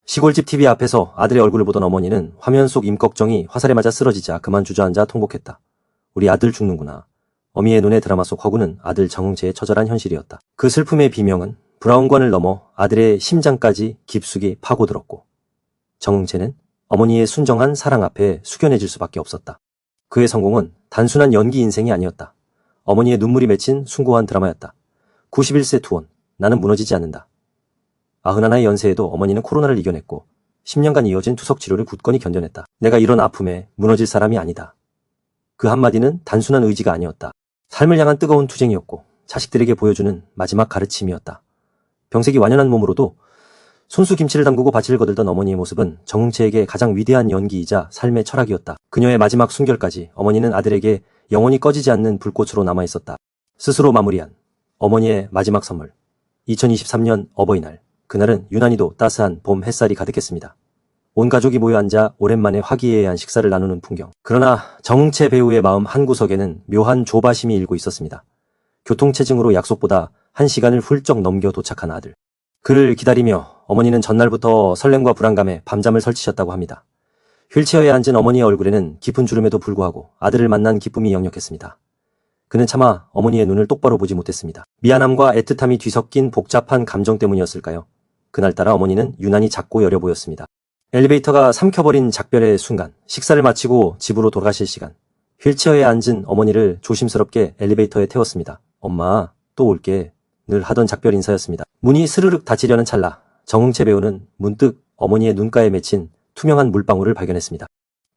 시골집 TV 앞에서 아들의 얼굴을 보던 어머니는 화면 속 임꺽정이 화살에 맞아 쓰러지자 그만 주저앉아 통곡했다. 우리 아들 죽는구나. 어미의 눈에 드라마 속 허구는 아들 정응채의 처절한 현실이었다. 그 슬픔의 비명은 브라운관을 넘어 아들의 심장까지 깊숙이 파고들었고 정응채는 어머니의 순정한 사랑 앞에 숙연해질 수밖에 없었다. 그의 성공은 단순한 연기 인생이 아니었다. 어머니의 눈물이 맺힌 숭고한 드라마였다. 91세 투혼, 나는 무너지지 않는다. 91의 연세에도 어머니는 코로나를 이겨냈고 10년간 이어진 투석 치료를 굳건히 견뎌냈다. 내가 이런 아픔에 무너질 사람이 아니다. 그 한마디는 단순한 의지가 아니었다. 삶을 향한 뜨거운 투쟁이었고 자식들에게 보여주는 마지막 가르침이었다. 병색이 완연한 몸으로도 손수 김치를 담그고 바치를 거들던 어머니의 모습은 정웅채에게 가장 위대한 연기이자 삶의 철학이었다. 그녀의 마지막 순결까지 어머니는 아들에게 영원히 꺼지지 않는 불꽃으로 남아있었다. 스스로 마무리한 어머니의 마지막 선물. 2023년 어버이날. 그날은 유난히도 따스한 봄 햇살이 가득했습니다. 온 가족이 모여 앉아 오랜만에 화기애애한 식사를 나누는 풍경. 그러나 정웅채 배우의 마음 한구석에는 묘한 조바심이 일고 있었습니다. 교통체증으로 약속보다 1시간을 훌쩍 넘겨 도착한 아들. 그를 기다리며 어머니는 전날부터 설렘과 불안감에 밤잠을 설치셨다고 합니다. 휠체어에 앉은 어머니의 얼굴에는 깊은 주름에도 불구하고 아들을 만난 기쁨이 역력했습니다. 그는 차마 어머니의 눈을 똑바로 보지 못했습니다. 미안함과 애틋함이 뒤섞인 복잡한 감정 때문이었을까요? 그날따라 어머니는 유난히 작고 여려 보였습니다. 엘리베이터가 삼켜버린 작별의 순간, 식사를 마치고 집으로 돌아가실 시간, 휠체어에 앉은 어머니를 조심스럽게 엘리베이터에 태웠습니다. 엄마, 또 올게. 늘 하던 작별 인사였습니다. 문이 스르륵 닫히려는 찰나, 정웅채 배우는 문득 어머니의 눈가에 맺힌 투명한 물방울을 발견했습니다.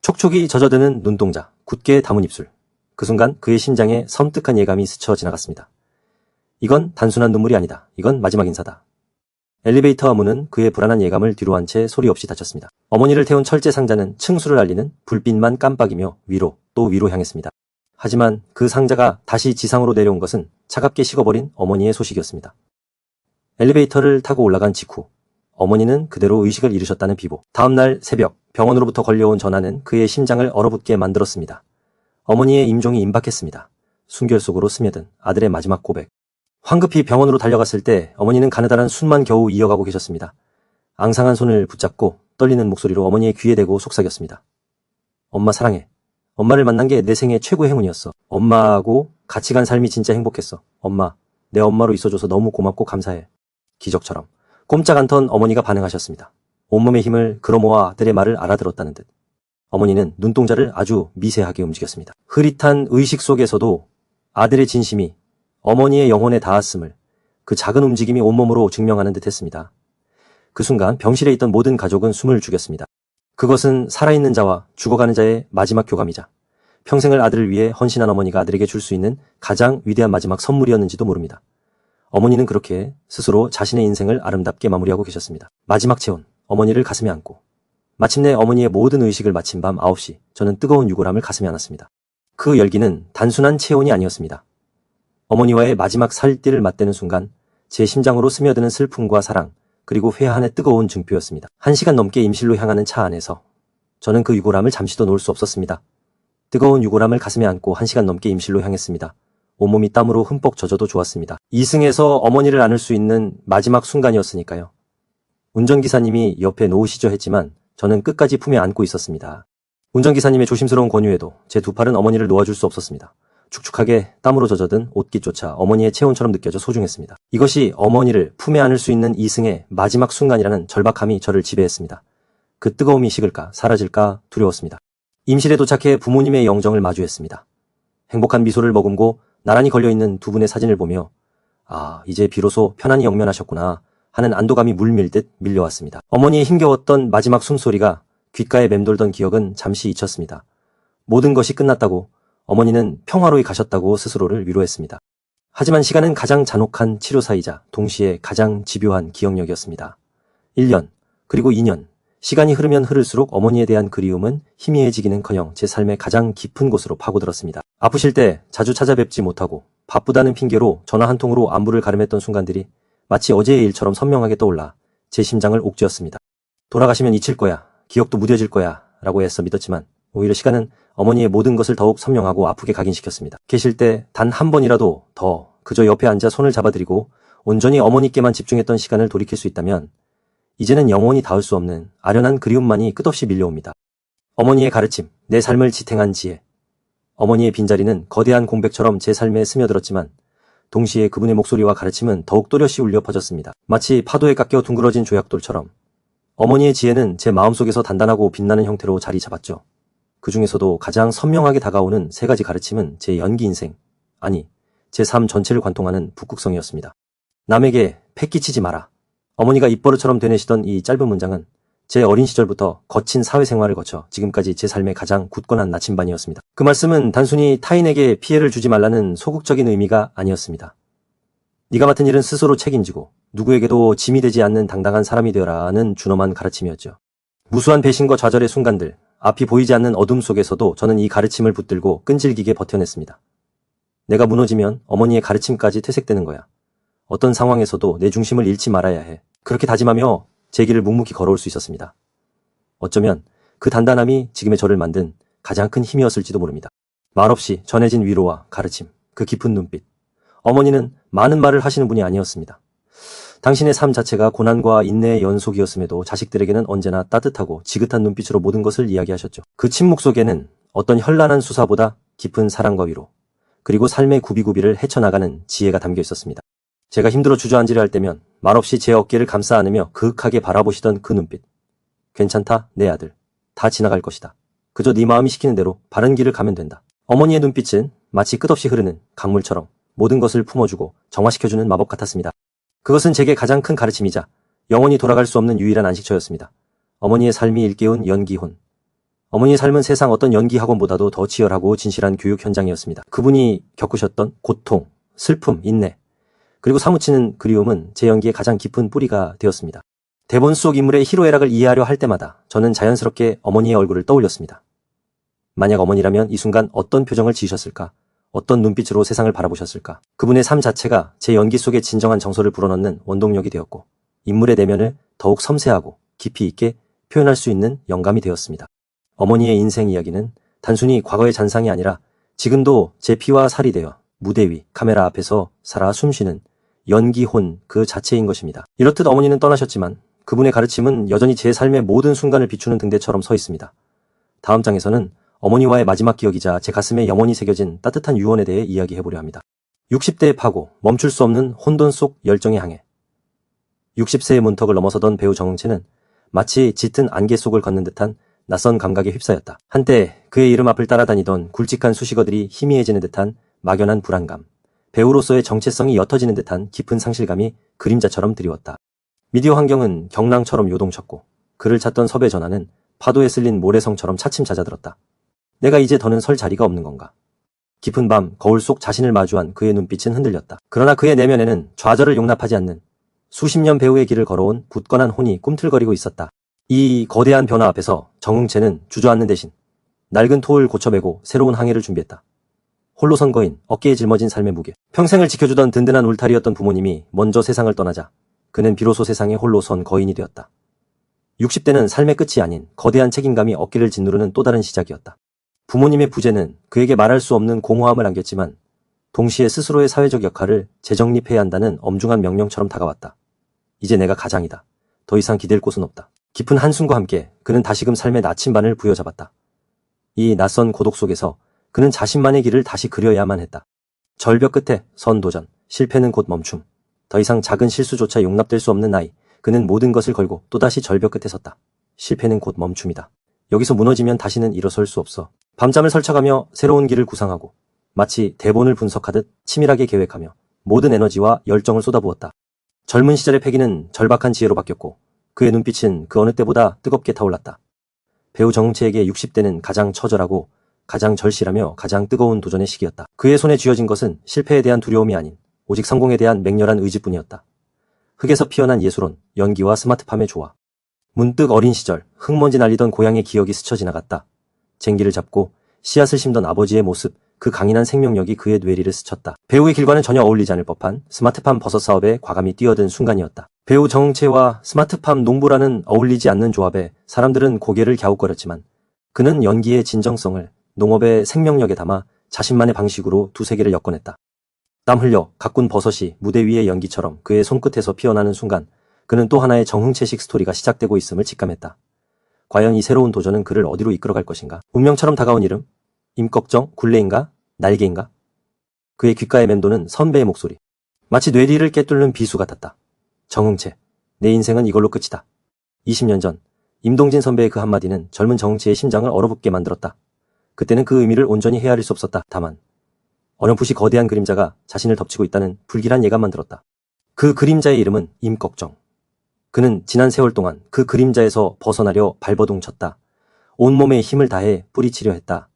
촉촉이 젖어드는 눈동자, 굳게 담은 입술. 그 순간 그의 심장에 섬뜩한 예감이 스쳐 지나갔습니다. 이건 단순한 눈물이 아니다. 이건 마지막 인사다. 엘리베이터 문은 그의 불안한 예감을 뒤로 한 채 소리 없이 닫혔습니다. 어머니를 태운 철제 상자는 층수를 알리는 불빛만 깜빡이며 위로 또 위로 향했습니다. 하지만 그 상자가 다시 지상으로 내려온 것은 차갑게 식어버린 어머니의 소식이었습니다. 엘리베이터를 타고 올라간 직후 어머니는 그대로 의식을 잃으셨다는 비보. 다음날 새벽 병원으로부터 걸려온 전화는 그의 심장을 얼어붙게 만들었습니다. 어머니의 임종이 임박했습니다. 순결 속으로 스며든 아들의 마지막 고백. 황급히 병원으로 달려갔을 때 어머니는 가느다란 숨만 겨우 이어가고 계셨습니다. 앙상한 손을 붙잡고 떨리는 목소리로 어머니의 귀에 대고 속삭였습니다. 엄마 사랑해. 엄마를 만난 게 내 생애 최고의 행운이었어. 엄마하고 같이 간 삶이 진짜 행복했어. 엄마, 내 엄마로 있어줘서 너무 고맙고 감사해. 기적처럼 꼼짝 않던 어머니가 반응하셨습니다. 온몸의 힘을 끌어모아 아들의 말을 알아들었다는 듯. 어머니는 눈동자를 아주 미세하게 움직였습니다. 흐릿한 의식 속에서도 아들의 진심이 어머니의 영혼에 닿았음을 그 작은 움직임이 온몸으로 증명하는 듯 했습니다. 그 순간 병실에 있던 모든 가족은 숨을 죽였습니다. 그것은 살아있는 자와 죽어가는 자의 마지막 교감이자 평생을 아들을 위해 헌신한 어머니가 아들에게 줄 수 있는 가장 위대한 마지막 선물이었는지도 모릅니다. 어머니는 그렇게 스스로 자신의 인생을 아름답게 마무리하고 계셨습니다. 마지막 체온, 어머니를 가슴에 안고 마침내 어머니의 모든 의식을 마친 밤 9시 저는 뜨거운 유골함을 가슴에 안았습니다. 그 열기는 단순한 체온이 아니었습니다. 어머니와의 마지막 살길을 맞대는 순간 제 심장으로 스며드는 슬픔과 사랑 그리고 회한의 뜨거운 증표였습니다. 1시간 넘게 임실로 향하는 차 안에서 저는 그 유골함을 잠시도 놓을 수 없었습니다. 뜨거운 유골함을 가슴에 안고 1시간 넘게 임실로 향했습니다. 온몸이 땀으로 흠뻑 젖어도 좋았습니다. 이승에서 어머니를 안을 수 있는 마지막 순간이었으니까요. 운전기사님이 옆에 놓으시죠 했지만 저는 끝까지 품에 안고 있었습니다. 운전기사님의 조심스러운 권유에도 제 두 팔은 어머니를 놓아줄 수 없었습니다. 축축하게 땀으로 젖어든 옷깃조차 어머니의 체온처럼 느껴져 소중했습니다. 이것이 어머니를 품에 안을 수 있는 이승의 마지막 순간이라는 절박함이 저를 지배했습니다. 그 뜨거움이 식을까 사라질까 두려웠습니다. 임실에 도착해 부모님의 영정을 마주했습니다. 행복한 미소를 머금고 나란히 걸려있는 두 분의 사진을 보며 아, 이제 비로소 편안히 영면하셨구나 하는 안도감이 물밀듯 밀려왔습니다. 어머니의 힘겨웠던 마지막 숨소리가 귓가에 맴돌던 기억은 잠시 잊혔습니다. 모든 것이 끝났다고 어머니는 평화로이 가셨다고 스스로를 위로했습니다. 하지만 시간은 가장 잔혹한 치료사이자 동시에 가장 집요한 기억력이었습니다. 1년, 그리고 2년, 시간이 흐르면 흐를수록 어머니에 대한 그리움은 희미해지기는커녕 제 삶의 가장 깊은 곳으로 파고들었습니다. 아프실 때 자주 찾아뵙지 못하고 바쁘다는 핑계로 전화 한 통으로 안부를 가름했던 순간들이 마치 어제의 일처럼 선명하게 떠올라 제 심장을 옥죄었습니다. 돌아가시면 잊힐 거야, 기억도 무뎌질 거야 라고 애써 믿었지만 오히려 시간은 어머니의 모든 것을 더욱 선명하고 아프게 각인시켰습니다. 계실 때 단 한 번이라도 더 그저 옆에 앉아 손을 잡아드리고 온전히 어머니께만 집중했던 시간을 돌이킬 수 있다면 이제는 영원히 닿을 수 없는 아련한 그리움만이 끝없이 밀려옵니다. 어머니의 가르침, 내 삶을 지탱한 지혜. 어머니의 빈자리는 거대한 공백처럼 제 삶에 스며들었지만 동시에 그분의 목소리와 가르침은 더욱 또렷이 울려 퍼졌습니다. 마치 파도에 깎여 둥그러진 조약돌처럼 어머니의 지혜는 제 마음속에서 단단하고 빛나는 형태로 자리 잡았죠. 그 중에서도 가장 선명하게 다가오는 세 가지 가르침은 제 연기 인생, 아니 제 삶 전체를 관통하는 북극성이었습니다. 남에게 패 끼치지 마라. 어머니가 입버릇처럼 되뇌시던 이 짧은 문장은 제 어린 시절부터 거친 사회생활을 거쳐 지금까지 제 삶의 가장 굳건한 나침반이었습니다. 그 말씀은 단순히 타인에게 피해를 주지 말라는 소극적인 의미가 아니었습니다. 네가 맡은 일은 스스로 책임지고 누구에게도 짐이 되지 않는 당당한 사람이 되어라는 준엄한 가르침이었죠. 무수한 배신과 좌절의 순간들, 앞이 보이지 않는 어둠 속에서도 저는 이 가르침을 붙들고 끈질기게 버텨냈습니다. 내가 무너지면 어머니의 가르침까지 퇴색되는 거야. 어떤 상황에서도 내 중심을 잃지 말아야 해. 그렇게 다짐하며 제 길을 묵묵히 걸어올 수 있었습니다. 어쩌면 그 단단함이 지금의 저를 만든 가장 큰 힘이었을지도 모릅니다. 말없이 전해진 위로와 가르침, 그 깊은 눈빛. 어머니는 많은 말을 하시는 분이 아니었습니다. 당신의 삶 자체가 고난과 인내의 연속이었음에도 자식들에게는 언제나 따뜻하고 지긋한 눈빛으로 모든 것을 이야기하셨죠. 그 침묵 속에는 어떤 현란한 수사보다 깊은 사랑과 위로, 그리고 삶의 구비구비를 헤쳐나가는 지혜가 담겨 있었습니다. 제가 힘들어 주저앉으려 할 때면 말없이 제 어깨를 감싸 안으며 그윽하게 바라보시던 그 눈빛. 괜찮다, 내 아들. 다 지나갈 것이다. 그저 네 마음이 시키는 대로 바른 길을 가면 된다. 어머니의 눈빛은 마치 끝없이 흐르는 강물처럼 모든 것을 품어주고 정화시켜주는 마법 같았습니다. 그것은 제게 가장 큰 가르침이자 영원히 돌아갈 수 없는 유일한 안식처였습니다. 어머니의 삶이 일깨운 연기혼. 어머니의 삶은 세상 어떤 연기학원보다도 더 치열하고 진실한 교육 현장이었습니다. 그분이 겪으셨던 고통, 슬픔, 인내, 그리고 사무치는 그리움은 제 연기의 가장 깊은 뿌리가 되었습니다. 대본 속 인물의 희로애락을 이해하려 할 때마다 저는 자연스럽게 어머니의 얼굴을 떠올렸습니다. 만약 어머니라면 이 순간 어떤 표정을 지으셨을까? 어떤 눈빛으로 세상을 바라보셨을까? 그분의 삶 자체가 제 연기 속에 진정한 정서를 불어넣는 원동력이 되었고 인물의 내면을 더욱 섬세하고 깊이 있게 표현할 수 있는 영감이 되었습니다. 어머니의 인생 이야기는 단순히 과거의 잔상이 아니라 지금도 제 피와 살이 되어 무대 위, 카메라 앞에서 살아 숨쉬는 연기혼 그 자체인 것입니다. 이렇듯 어머니는 떠나셨지만 그분의 가르침은 여전히 제 삶의 모든 순간을 비추는 등대처럼 서 있습니다. 다음 장에서는 어머니와의 마지막 기억이자 제 가슴에 영원히 새겨진 따뜻한 유언에 대해 이야기해보려 합니다. 60대의 파고, 멈출 수 없는 혼돈 속 열정의 항해. 60세의 문턱을 넘어서던 배우 정응채는 마치 짙은 안개 속을 걷는 듯한 낯선 감각에 휩싸였다. 한때 그의 이름 앞을 따라다니던 굵직한 수식어들이 희미해지는 듯한 막연한 불안감, 배우로서의 정체성이 옅어지는 듯한 깊은 상실감이 그림자처럼 드리웠다. 미디어 환경은 경랑처럼 요동쳤고 그를 찾던 섭외 전화는 파도에 쓸린 모래성처럼 차츰 잦아들었다. 내가 이제 더는 설 자리가 없는 건가? 깊은 밤 거울 속 자신을 마주한 그의 눈빛은 흔들렸다. 그러나 그의 내면에는 좌절을 용납하지 않는 수십 년 배우의 길을 걸어온 굳건한 혼이 꿈틀거리고 있었다. 이 거대한 변화 앞에서 정응채는 주저앉는 대신 낡은 토를 고쳐매고 새로운 항해를 준비했다. 홀로 선 거인, 어깨에 짊어진 삶의 무게. 평생을 지켜주던 든든한 울타리였던 부모님이 먼저 세상을 떠나자 그는 비로소 세상에 홀로 선 거인이 되었다. 60대는 삶의 끝이 아닌 거대한 책임감이 어깨를 짓누르는 또 다른 시작이었다. 부모님의 부재는 그에게 말할 수 없는 공허함을 안겼지만 동시에 스스로의 사회적 역할을 재정립해야 한다는 엄중한 명령처럼 다가왔다. 이제 내가 가장이다. 더 이상 기댈 곳은 없다. 깊은 한숨과 함께 그는 다시금 삶의 나침반을 부여잡았다. 이 낯선 고독 속에서 그는 자신만의 길을 다시 그려야만 했다. 절벽 끝에 선 도전, 실패는 곧 멈춤. 더 이상 작은 실수조차 용납될 수 없는 나이. 그는 모든 것을 걸고 또다시 절벽 끝에 섰다. 실패는 곧 멈춤이다. 여기서 무너지면 다시는 일어설 수 없어. 밤잠을 설쳐가며 새로운 길을 구상하고 마치 대본을 분석하듯 치밀하게 계획하며 모든 에너지와 열정을 쏟아부었다. 젊은 시절의 패기는 절박한 지혜로 바뀌었고 그의 눈빛은 그 어느 때보다 뜨겁게 타올랐다. 배우 정응채에게 60대는 가장 처절하고 가장 절실하며 가장 뜨거운 도전의 시기였다. 그의 손에 쥐어진 것은 실패에 대한 두려움이 아닌 오직 성공에 대한 맹렬한 의지뿐이었다. 흙에서 피어난 예술혼, 연기와 스마트팜의 조화. 문득 어린 시절 흙먼지 날리던 고향의 기억이 스쳐 지나갔다. 쟁기를 잡고 씨앗을 심던 아버지의 모습, 그 강인한 생명력이 그의 뇌리를 스쳤다. 배우의 길과는 전혀 어울리지 않을 법한 스마트팜 버섯 사업에 과감히 뛰어든 순간이었다. 배우 정응채와 스마트팜 농부라는 어울리지 않는 조합에 사람들은 고개를 갸웃거렸지만 그는 연기의 진정성을 농업의 생명력에 담아 자신만의 방식으로 두 세계를 엮어냈다. 땀 흘려 가꾼 버섯이 무대 위의 연기처럼 그의 손끝에서 피어나는 순간 그는 또 하나의 정응채식 스토리가 시작되고 있음을 직감했다. 과연 이 새로운 도전은 그를 어디로 이끌어갈 것인가? 운명처럼 다가온 이름? 임꺽정? 굴레인가? 날개인가? 그의 귓가에 맴도는 선배의 목소리. 마치 뇌리를 꿰뚫는 비수 같았다. 정응채, 내 인생은 이걸로 끝이다. 20년 전 임동진 선배의 그 한마디는 젊은 정응채의 심장을 얼어붙게 만들었다. 그때는 그 의미를 온전히 헤아릴 수 없었다. 다만 어렴풋이 거대한 그림자가 자신을 덮치고 있다는 불길한 예감만 들었다. 그 그림자의 이름은 임꺽정. 그는 지난 세월 동안 그 그림자에서 벗어나려 발버둥 쳤다. 온몸에 힘을 다해 뿌리치려 했다.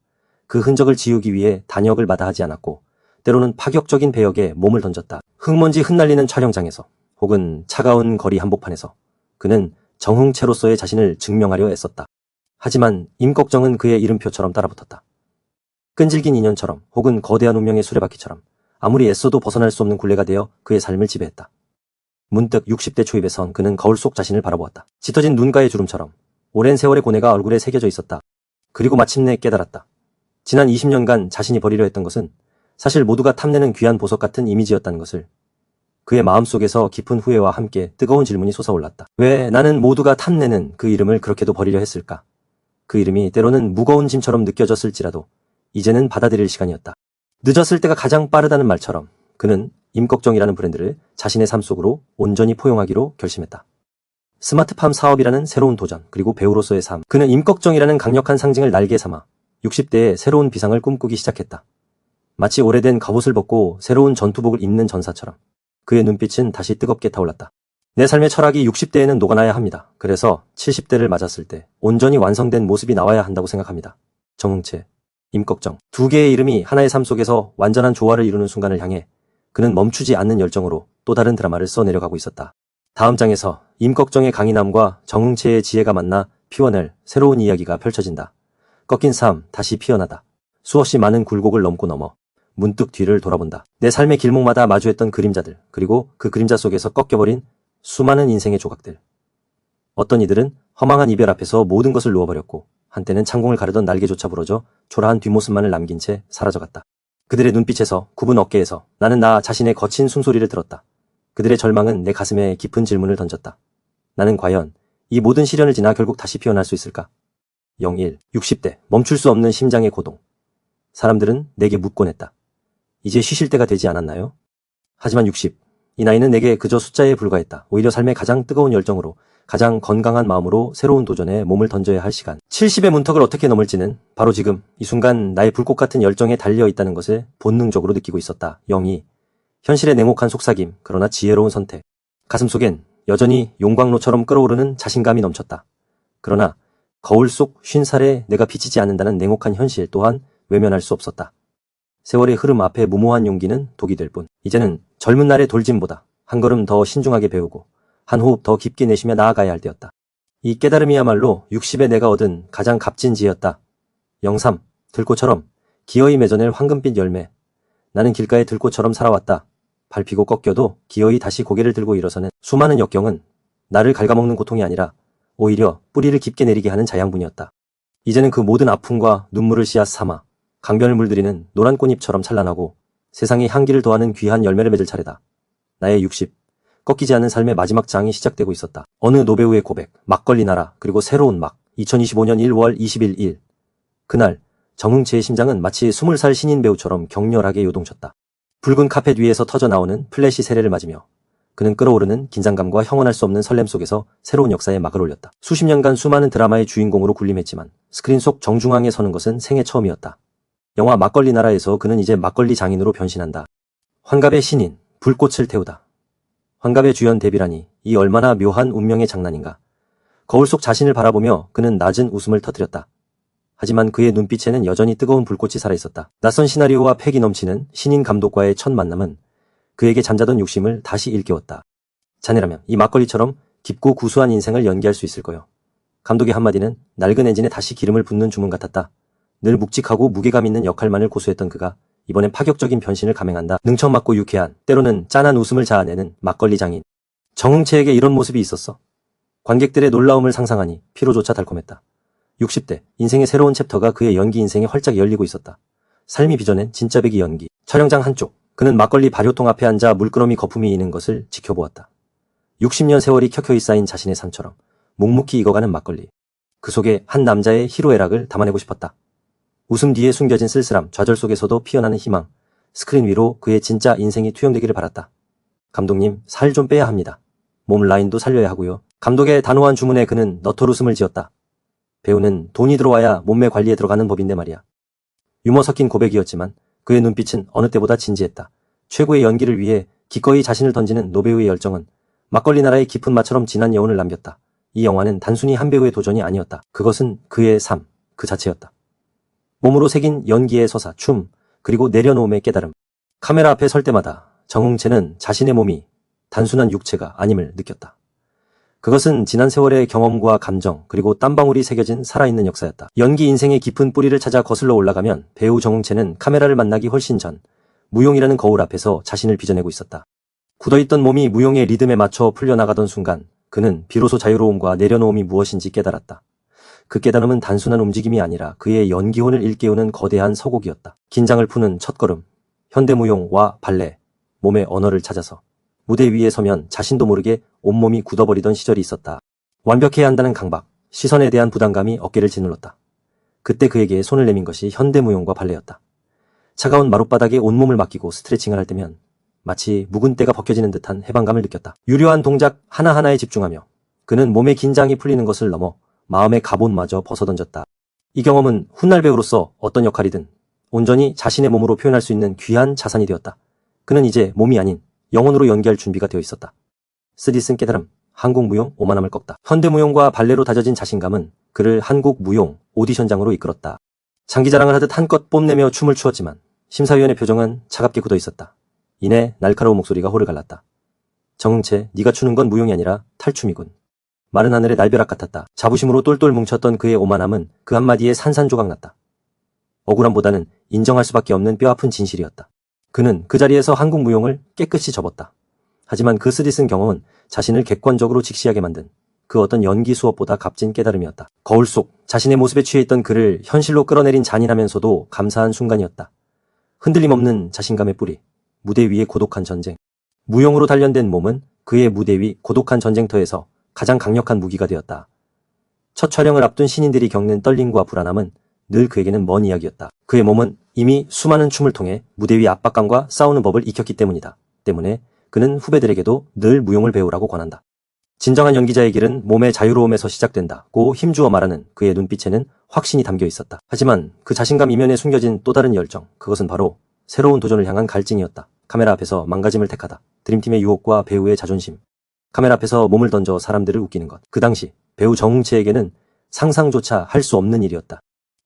그 흔적을 지우기 위해 단역을 마다하지 않았고 때로는 파격적인 배역에 몸을 던졌다. 흙먼지 흩날리는 촬영장에서 혹은 차가운 거리 한복판에서 그는 정흥채로서의 자신을 증명하려 애썼다. 하지만 임꺽정은 그의 이름표처럼 따라붙었다. 끈질긴 인연처럼 혹은 거대한 운명의 수레바퀴처럼 아무리 애써도 벗어날 수 없는 굴레가 되어 그의 삶을 지배했다. 문득 60대 초입에 선 그는 거울 속 자신을 바라보았다. 짙어진 눈가의 주름처럼 오랜 세월의 고뇌가 얼굴에 새겨져 있었다. 그리고 마침내 깨달았다. 지난 20년간 자신이 버리려 했던 것은 사실 모두가 탐내는 귀한 보석 같은 이미지였다는 것을. 그의 마음속에서 깊은 후회와 함께 뜨거운 질문이 솟아올랐다. 왜 나는 모두가 탐내는 그 이름을 그렇게도 버리려 했을까? 그 이름이 때로는 무거운 짐처럼 느껴졌을지라도 이제는 받아들일 시간이었다. 늦었을 때가 가장 빠르다는 말처럼 그는 임꺽정이라는 브랜드를 자신의 삶 속으로 온전히 포용하기로 결심했다. 스마트팜 사업이라는 새로운 도전, 그리고 배우로서의 삶. 그는 임꺽정이라는 강력한 상징을 날개 삼아 60대의 새로운 비상을 꿈꾸기 시작했다. 마치 오래된 갑옷을 벗고 새로운 전투복을 입는 전사처럼 그의 눈빛은 다시 뜨겁게 타올랐다. 내 삶의 철학이 60대에는 녹아나야 합니다. 그래서 70대를 맞았을 때 온전히 완성된 모습이 나와야 한다고 생각합니다. 정흥채, 임꺽정. 두 개의 이름이 하나의 삶 속에서 완전한 조화를 이루는 순간을 향해 그는 멈추지 않는 열정으로 또 다른 드라마를 써내려가고 있었다. 다음 장에서 임꺽정의 강인함과 정흥채의 지혜가 만나 피워낼 새로운 이야기가 펼쳐진다. 꺾인 삶, 다시 피어나다. 수없이 많은 굴곡을 넘고 넘어 문득 뒤를 돌아본다. 내 삶의 길목마다 마주했던 그림자들, 그리고 그 그림자 속에서 꺾여버린 수많은 인생의 조각들. 어떤 이들은 허망한 이별 앞에서 모든 것을 놓아버렸고 한때는 창공을 가르던 날개조차 부러져 초라한 뒷모습만을 남긴 채 사라져갔다. 그들의 눈빛에서, 굽은 어깨에서 나는 나 자신의 거친 숨소리를 들었다. 그들의 절망은 내 가슴에 깊은 질문을 던졌다. 나는 과연 이 모든 시련을 지나 결국 다시 피어날 수 있을까? 01. 60대. 멈출 수 없는 심장의 고동. 사람들은 내게 묻곤 했다. 이제 쉬실 때가 되지 않았나요? 하지만 60. 이 나이는 내게 그저 숫자에 불과했다. 오히려 삶의 가장 뜨거운 열정으로, 가장 건강한 마음으로 새로운 도전에 몸을 던져야 할 시간. 70의 문턱을 어떻게 넘을지는 바로 지금 이 순간 나의 불꽃 같은 열정에 달려 있다는 것을 본능적으로 느끼고 있었다. 02. 현실의 냉혹한 속삭임, 그러나 지혜로운 선택. 가슴속엔 여전히 용광로처럼 끓어오르는 자신감이 넘쳤다. 그러나 거울 속 50살에 내가 비치지 않는다는 냉혹한 현실 또한 외면할 수 없었다. 세월의 흐름 앞에 무모한 용기는 독이 될 뿐. 이제는 젊은 날의 돌짐보다 한 걸음 더 신중하게 배우고 한 호흡 더 깊게 내쉬며 나아가야 할 때였다. 이 깨달음이야말로 60에 내가 얻은 가장 값진 지혜였다. 03. 들꽃처럼 기어이 맺어낼 황금빛 열매. 나는 길가의 들꽃처럼 살아왔다. 밟히고 꺾여도 기어이 다시 고개를 들고 일어서는 수많은 역경은 나를 갉아먹는 고통이 아니라 오히려 뿌리를 깊게 내리게 하는 자양분이었다. 이제는 그 모든 아픔과 눈물을 씨앗 삼아 강변을 물들이는 노란 꽃잎처럼 찬란하고 세상에 향기를 더하는 귀한 열매를 맺을 차례다. 나의 60. 꺾이지 않는 삶의 마지막 장이 시작되고 있었다. 어느 노배우의 고백, 막걸리 나라, 그리고 새로운 막. 2025년 1월 20일 일. 그날 정흥채의 심장은 마치 20살 신인 배우처럼 격렬하게 요동쳤다. 붉은 카펫 위에서 터져나오는 플래시 세례를 맞으며 그는 끓어오르는 긴장감과 형언할 수 없는 설렘 속에서 새로운 역사에 막을 올렸다. 수십 년간 수많은 드라마의 주인공으로 군림했지만 스크린 속 정중앙에 서는 것은 생애 처음이었다. 영화 막걸리 나라에서 그는 이제 막걸리 장인으로 변신한다. 환갑의 신인, 불꽃을 태우다. 환갑의 주연 데뷔라니 이 얼마나 묘한 운명의 장난인가. 거울 속 자신을 바라보며 그는 낮은 웃음을 터뜨렸다. 하지만 그의 눈빛에는 여전히 뜨거운 불꽃이 살아있었다. 낯선 시나리오와 패기 넘치는 신인 감독과의 첫 만남은 그에게 잠자던 욕심을 다시 일깨웠다. 자네라면 이 막걸리처럼 깊고 구수한 인생을 연기할 수 있을 거요. 감독의 한마디는 낡은 엔진에 다시 기름을 붓는 주문 같았다. 늘 묵직하고 무게감 있는 역할만을 고수했던 그가 이번엔 파격적인 변신을 감행한다. 능청맞고 유쾌한, 때로는 짠한 웃음을 자아내는 막걸리 장인. 정흥채에게 이런 모습이 있었어. 관객들의 놀라움을 상상하니 피로조차 달콤했다. 60대, 인생의 새로운 챕터가 그의 연기 인생에 활짝 열리고 있었다. 삶이 빚어낸 진짜 배기 연기. 촬영장 한쪽, 그는 막걸리 발효통 앞에 앉아 물끄러미 거품이 이는 것을 지켜보았다. 60년 세월이 켜켜이 쌓인 자신의 삶처럼 묵묵히 익어가는 막걸리. 그 속에 한 남자의 희로애락을 담아내고 싶었다. 웃음 뒤에 숨겨진 쓸쓸함, 좌절 속에서도 피어나는 희망. 스크린 위로 그의 진짜 인생이 투영되기를 바랐다. 감독님, 살 좀 빼야 합니다. 몸 라인도 살려야 하고요. 감독의 단호한 주문에 그는 너털 웃음을 지었다. 배우는 돈이 들어와야 몸매 관리에 들어가는 법인데 말이야. 유머 섞인 고백이었지만 그의 눈빛은 어느 때보다 진지했다. 최고의 연기를 위해 기꺼이 자신을 던지는 노배우의 열정은 막걸리 나라의 깊은 맛처럼 진한 여운을 남겼다. 이 영화는 단순히 한 배우의 도전이 아니었다. 그것은 그의 삶, 그 자체였다. 몸으로 새긴 연기의 서사, 춤, 그리고 내려놓음의 깨달음. 카메라 앞에 설 때마다 정웅채는 자신의 몸이 단순한 육체가 아님을 느꼈다. 그것은 지난 세월의 경험과 감정, 그리고 땀방울이 새겨진 살아있는 역사였다. 연기 인생의 깊은 뿌리를 찾아 거슬러 올라가면 배우 정웅채는 카메라를 만나기 훨씬 전 무용이라는 거울 앞에서 자신을 빚어내고 있었다. 굳어있던 몸이 무용의 리듬에 맞춰 풀려나가던 순간 그는 비로소 자유로움과 내려놓음이 무엇인지 깨달았다. 그 깨달음은 단순한 움직임이 아니라 그의 연기혼을 일깨우는 거대한 서곡이었다. 긴장을 푸는 첫걸음, 현대무용과 발레, 몸의 언어를 찾아서 무대 위에 서면 자신도 모르게 온몸이 굳어버리던 시절이 있었다. 완벽해야 한다는 강박, 시선에 대한 부담감이 어깨를 짓눌렀다. 그때 그에게 손을 내민 것이 현대무용과 발레였다. 차가운 마룻바닥에 온몸을 맡기고 스트레칭을 할 때면 마치 묵은 때가 벗겨지는 듯한 해방감을 느꼈다. 유려한 동작 하나하나에 집중하며 그는 몸의 긴장이 풀리는 것을 넘어 마음의 갑옷마저 벗어던졌다. 이 경험은 훗날 배우로서 어떤 역할이든 온전히 자신의 몸으로 표현할 수 있는 귀한 자산이 되었다. 그는 이제 몸이 아닌 영혼으로 연기할 준비가 되어 있었다. 쓰디쓴 깨달음, 한국 무용 오만함을 꺾다. 현대무용과 발레로 다져진 자신감은 그를 한국 무용 오디션장으로 이끌었다. 장기자랑을 하듯 한껏 뽐내며 춤을 추었지만 심사위원의 표정은 차갑게 굳어 있었다. 이내 날카로운 목소리가 호를 갈랐다. 정웅채, 네가 추는 건 무용이 아니라 탈춤이군. 마른 하늘의 날벼락 같았다. 자부심으로 똘똘 뭉쳤던 그의 오만함은 그 한마디에 산산조각났다. 억울함보다는 인정할 수밖에 없는 뼈아픈 진실이었다. 그는 그 자리에서 한국 무용을 깨끗이 접었다. 하지만 그 쓰디쓴 경험은 자신을 객관적으로 직시하게 만든 그 어떤 연기 수업보다 값진 깨달음이었다. 거울 속 자신의 모습에 취해 있던 그를 현실로 끌어내린 잔인하면서도 감사한 순간이었다. 흔들림 없는 자신감의 뿌리, 무대 위의 고독한 전쟁. 무용으로 단련된 몸은 그의 무대 위 고독한 전쟁터에서 가장 강력한 무기가 되었다. 첫 촬영을 앞둔 신인들이 겪는 떨림과 불안함은 늘 그에게는 먼 이야기였다. 그의 몸은 이미 수많은 춤을 통해 무대 위 압박감과 싸우는 법을 익혔기 때문에 그는 후배들에게도 늘 무용을 배우라고 권한다. 진정한 연기자의 길은 몸의 자유로움에서 시작된다고 힘주어 말하는 그의 눈빛에는 확신이 담겨 있었다. 하지만 그 자신감 이면에 숨겨진 또 다른 열정, 그것은 바로 새로운 도전을 향한 갈증이었다. 카메라 앞에서 망가짐을 택하다. 드림팀의 유혹과 배우의 자존심. 카메라 앞에서 몸을 던져 사람들을 웃기는 것. 그 당시 배우 정웅채에게는 상상조차 할 수 없는 일이었다.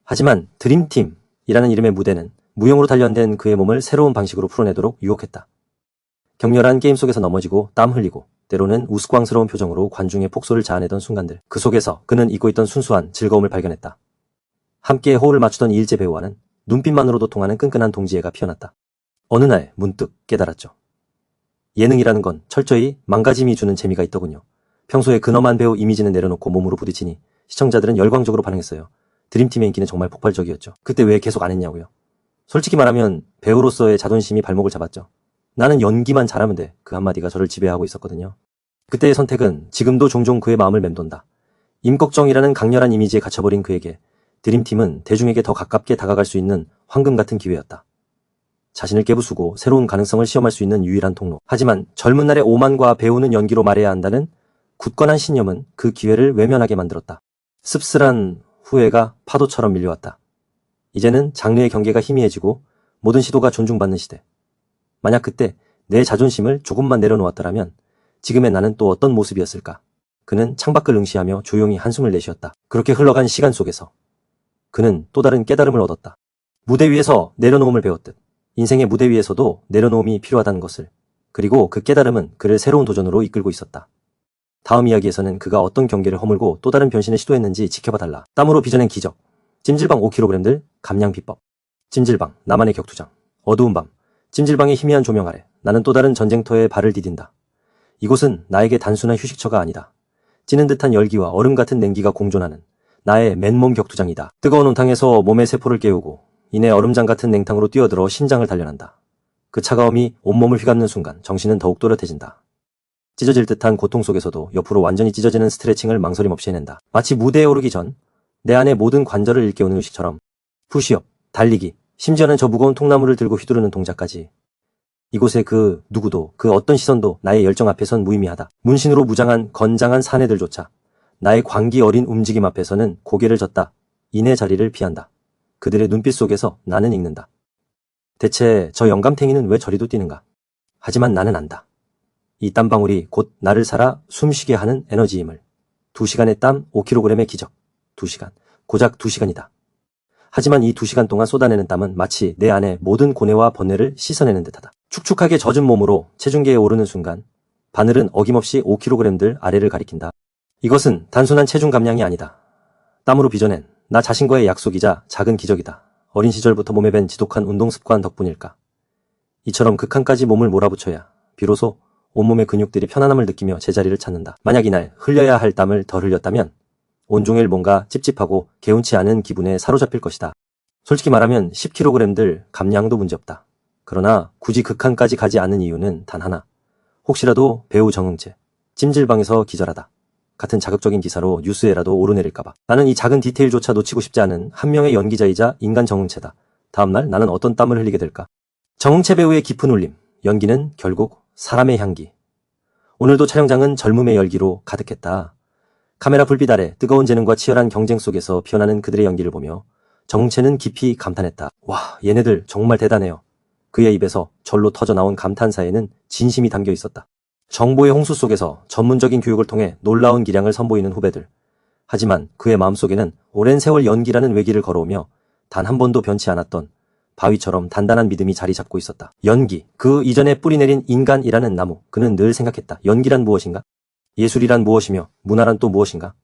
하지만 드림팀이라는 이름의 무대는 무용으로 단련된 그의 몸을 새로운 방식으로 풀어내도록 유혹했다. 격렬한 게임 속에서 넘어지고 땀 흘리고 때로는 우스꽝스러운 표정으로 관중의 폭소를 자아내던 순간들. 그 속에서 그는 잊고 있던 순수한 즐거움을 발견했다. 함께 호흡을 맞추던 이일재 배우와는 눈빛만으로도 통하는 끈끈한 동지애가 피어났다. 어느 날 문득 깨달았죠. 예능이라는 건 철저히 망가짐이 주는 재미가 있더군요. 평소에 근엄한 배우 이미지는 내려놓고 몸으로 부딪히니 시청자들은 열광적으로 반응했어요. 드림팀의 인기는 정말 폭발적이었죠. 그때 왜 계속 안 했냐고요. 솔직히 말하면 배우로서의 자존심이 발목을 잡았죠. 나는 연기만 잘하면 돼. 그 한마디가 저를 지배하고 있었거든요. 그때의 선택은 지금도 종종 그의 마음을 맴돈다. 임꺽정이라는 강렬한 이미지에 갇혀버린 그에게 드림팀은 대중에게 더 가깝게 다가갈 수 있는 황금 같은 기회였다. 자신을 깨부수고 새로운 가능성을 시험할 수 있는 유일한 통로. 하지만 젊은 날의 오만과 배우는 연기로 말해야 한다는 굳건한 신념은 그 기회를 외면하게 만들었다. 씁쓸한 후회가 파도처럼 밀려왔다. 이제는 장르의 경계가 희미해지고 모든 시도가 존중받는 시대. 만약 그때 내 자존심을 조금만 내려놓았더라면 지금의 나는 또 어떤 모습이었을까? 그는 창밖을 응시하며 조용히 한숨을 내쉬었다. 그렇게 흘러간 시간 속에서 그는 또 다른 깨달음을 얻었다. 무대 위에서 내려놓음을 배웠듯 인생의 무대 위에서도 내려놓음이 필요하다는 것을. 그리고 그 깨달음은 그를 새로운 도전으로 이끌고 있었다. 다음 이야기에서는 그가 어떤 경계를 허물고 또 다른 변신을 시도했는지 지켜봐달라. 땀으로 빚어낸 기적. 찜질방 5kg들 감량 비법. 찜질방, 나만의 격투장. 어두운 밤, 찜질방의 희미한 조명 아래 나는 또 다른 전쟁터에 발을 디딘다. 이곳은 나에게 단순한 휴식처가 아니다. 찌는 듯한 열기와 얼음 같은 냉기가 공존하는 나의 맨몸 격투장이다. 뜨거운 온탕에서 몸의 세포를 깨우고 이내 얼음장 같은 냉탕으로 뛰어들어 심장을 단련한다. 그 차가움이 온몸을 휘감는 순간 정신은 더욱 또렷해진다. 찢어질 듯한 고통 속에서도 옆으로 완전히 찢어지는 스트레칭을 망설임 없이 해낸다. 마치 무대에 오르기 전 내 안의 모든 관절을 일깨우는 의식처럼. 푸시업, 달리기, 심지어는 저 무거운 통나무를 들고 휘두르는 동작까지. 이곳의 그 누구도 그 어떤 시선도 나의 열정 앞에선 무의미하다. 문신으로 무장한 건장한 사내들조차 나의 광기 어린 움직임 앞에서는 고개를 젓다 이내 자리를 피한다. 그들의 눈빛 속에서 나는 읽는다. 대체 저 영감탱이는 왜 저리도 뛰는가? 하지만 나는 안다. 이 땀방울이 곧 나를 살아 숨쉬게 하는 에너지임을. 2시간의 땀 5kg의 기적. 2시간. 고작 2시간이다. 하지만 이 2시간 동안 쏟아내는 땀은 마치 내 안의 모든 고뇌와 번뇌를 씻어내는 듯하다. 축축하게 젖은 몸으로 체중계에 오르는 순간 바늘은 어김없이 5kg들 아래를 가리킨다. 이것은 단순한 체중 감량이 아니다. 땀으로 빚어낸 나 자신과의 약속이자 작은 기적이다. 어린 시절부터 몸에 밴 지독한 운동 습관 덕분일까? 이처럼 극한까지 몸을 몰아붙여야 비로소 온몸의 근육들이 편안함을 느끼며 제자리를 찾는다. 만약 이날 흘려야 할 땀을 덜 흘렸다면 온종일 뭔가 찝찝하고 개운치 않은 기분에 사로잡힐 것이다. 솔직히 말하면 10kg들 감량도 문제없다. 그러나 굳이 극한까지 가지 않는 이유는 단 하나. 혹시라도 배우 정응채, 찜질방에서 기절하다 같은 자극적인 기사로 뉴스에라도 오르내릴까봐. 나는 이 작은 디테일조차 놓치고 싶지 않은 한 명의 연기자이자 인간 정응채다. 다음날 나는 어떤 땀을 흘리게 될까? 정응채 배우의 깊은 울림, 연기는 결국 사람의 향기. 오늘도 촬영장은 젊음의 열기로 가득했다. 카메라 불빛 아래 뜨거운 재능과 치열한 경쟁 속에서 피어나는 그들의 연기를 보며 정응채는 깊이 감탄했다. 와, 얘네들 정말 대단해요. 그의 입에서 절로 터져나온 감탄사에는 진심이 담겨 있었다. 정보의 홍수 속에서 전문적인 교육을 통해 놀라운 기량을 선보이는 후배들. 하지만 그의 마음속에는 오랜 세월 연기라는 외길을 걸어오며 단 한 번도 변치 않았던 바위처럼 단단한 믿음이 자리 잡고 있었다. 연기, 그 이전에 뿌리내린 인간이라는 나무. 그는 늘 생각했다. 연기란 무엇인가? 예술이란 무엇이며 문화란 또 무엇인가?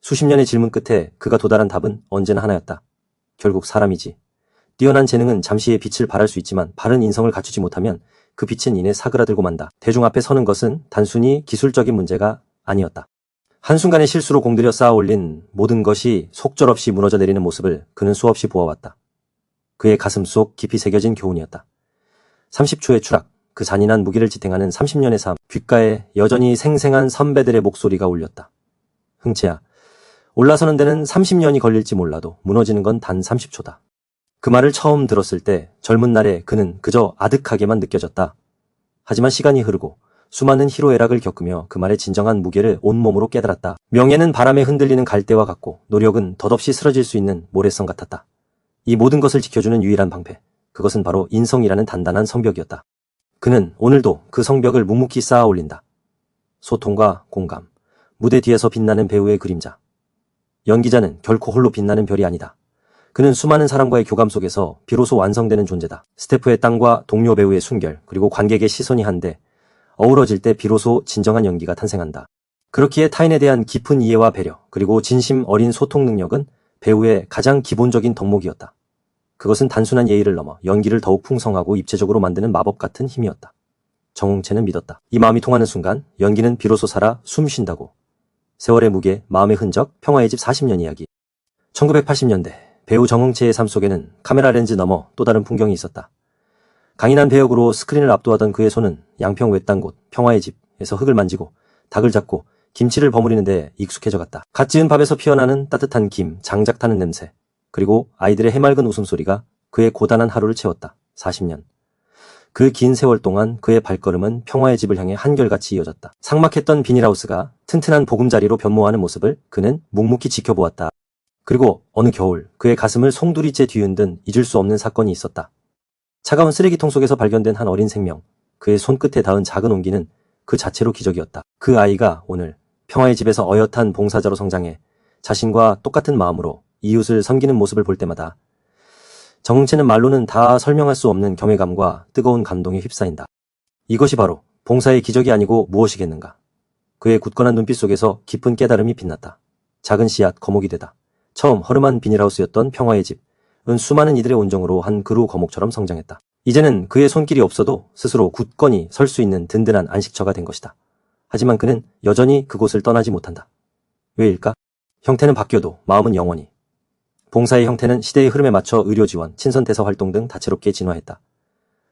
수십 년의 질문 끝에 그가 도달한 답은 언제나 하나였다. 결국 사람이지. 뛰어난 재능은 잠시의 빛을 발할 수 있지만 바른 인성을 갖추지 못하면 그 빛은 이내 사그라들고 만다. 대중 앞에 서는 것은 단순히 기술적인 문제가 아니었다. 한순간의 실수로 공들여 쌓아 올린 모든 것이 속절없이 무너져 내리는 모습을 그는 수없이 보아왔다. 그의 가슴 속 깊이 새겨진 교훈이었다. 30초의 추락, 그 잔인한 무기를 지탱하는 30년의 삶, 귓가에 여전히 생생한 선배들의 목소리가 울렸다. 흥채야, 올라서는 데는 30년이 걸릴지 몰라도 무너지는 건 단 30초다. 그 말을 처음 들었을 때 젊은 날에 그는 그저 아득하게만 느껴졌다. 하지만 시간이 흐르고 수많은 희로애락을 겪으며 그 말의 진정한 무게를 온몸으로 깨달았다. 명예는 바람에 흔들리는 갈대와 같고 노력은 덧없이 쓰러질 수 있는 모래성 같았다. 이 모든 것을 지켜주는 유일한 방패, 그것은 바로 인성이라는 단단한 성벽이었다. 그는 오늘도 그 성벽을 묵묵히 쌓아 올린다. 소통과 공감, 무대 뒤에서 빛나는 배우의 그림자. 연기자는 결코 홀로 빛나는 별이 아니다. 그는 수많은 사람과의 교감 속에서 비로소 완성되는 존재다. 스태프의 땀과 동료 배우의 순결, 그리고 관객의 시선이 한데 어우러질 때 비로소 진정한 연기가 탄생한다. 그렇기에 타인에 대한 깊은 이해와 배려, 그리고 진심 어린 소통 능력은 배우의 가장 기본적인 덕목이었다. 그것은 단순한 예의를 넘어 연기를 더욱 풍성하고 입체적으로 만드는 마법 같은 힘이었다. 정응채는 믿었다. 이 마음이 통하는 순간 연기는 비로소 살아 숨 쉰다고. 세월의 무게, 마음의 흔적, 평화의 집 40년 이야기. 1980년대 배우 정응채의 삶 속에는 카메라 렌즈 너머 또 다른 풍경이 있었다. 강인한 배역으로 스크린을 압도하던 그의 손은 양평 외딴 곳 평화의 집에서 흙을 만지고 닭을 잡고 김치를 버무리는 데 익숙해져 갔다. 갓 지은 밥에서 피어나는 따뜻한 김, 장작 타는 냄새, 그리고 아이들의 해맑은 웃음소리가 그의 고단한 하루를 채웠다. 40년. 그 긴 세월 동안 그의 발걸음은 평화의 집을 향해 한결같이 이어졌다. 삭막했던 비닐하우스가 튼튼한 보금자리로 변모하는 모습을 그는 묵묵히 지켜보았다. 그리고 어느 겨울 그의 가슴을 송두리째 뒤흔든 잊을 수 없는 사건이 있었다. 차가운 쓰레기통 속에서 발견된 한 어린 생명, 그의 손끝에 닿은 작은 온기는 그 자체로 기적이었다. 그 아이가 오늘 평화의 집에서 어엿한 봉사자로 성장해 자신과 똑같은 마음으로 이웃을 섬기는 모습을 볼 때마다 정응채는 말로는 다 설명할 수 없는 경외감과 뜨거운 감동에 휩싸인다. 이것이 바로 봉사의 기적이 아니고 무엇이겠는가. 그의 굳건한 눈빛 속에서 깊은 깨달음이 빛났다. 작은 씨앗 거목이 되다. 처음 허름한 비닐하우스였던 평화의 집은 수많은 이들의 온정으로 한 그루 거목처럼 성장했다. 이제는 그의 손길이 없어도 스스로 굳건히 설 수 있는 든든한 안식처가 된 것이다. 하지만 그는 여전히 그곳을 떠나지 못한다. 왜일까? 형태는 바뀌어도 마음은 영원히. 봉사의 형태는 시대의 흐름에 맞춰 의료 지원, 친선대사 활동 등 다채롭게 진화했다.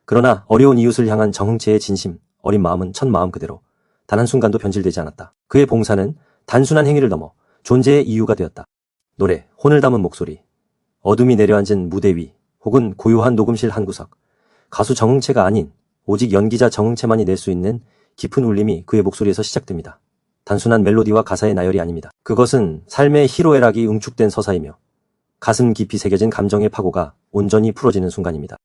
그러나 어려운 이웃을 향한 정응채의 진심, 어린 마음은 첫 마음 그대로 단 한순간도 변질되지 않았다. 그의 봉사는 단순한 행위를 넘어 존재의 이유가 되었다. 노래, 혼을 담은 목소리, 어둠이 내려앉은 무대 위, 혹은 고요한 녹음실 한 구석. 가수 정응채가 아닌 오직 연기자 정응채만이 낼 수 있는 깊은 울림이 그의 목소리에서 시작됩니다. 단순한 멜로디와 가사의 나열이 아닙니다. 그것은 삶의 희로애락이 응축된 서사이며 가슴 깊이 새겨진 감정의 파고가 온전히 풀어지는 순간입니다.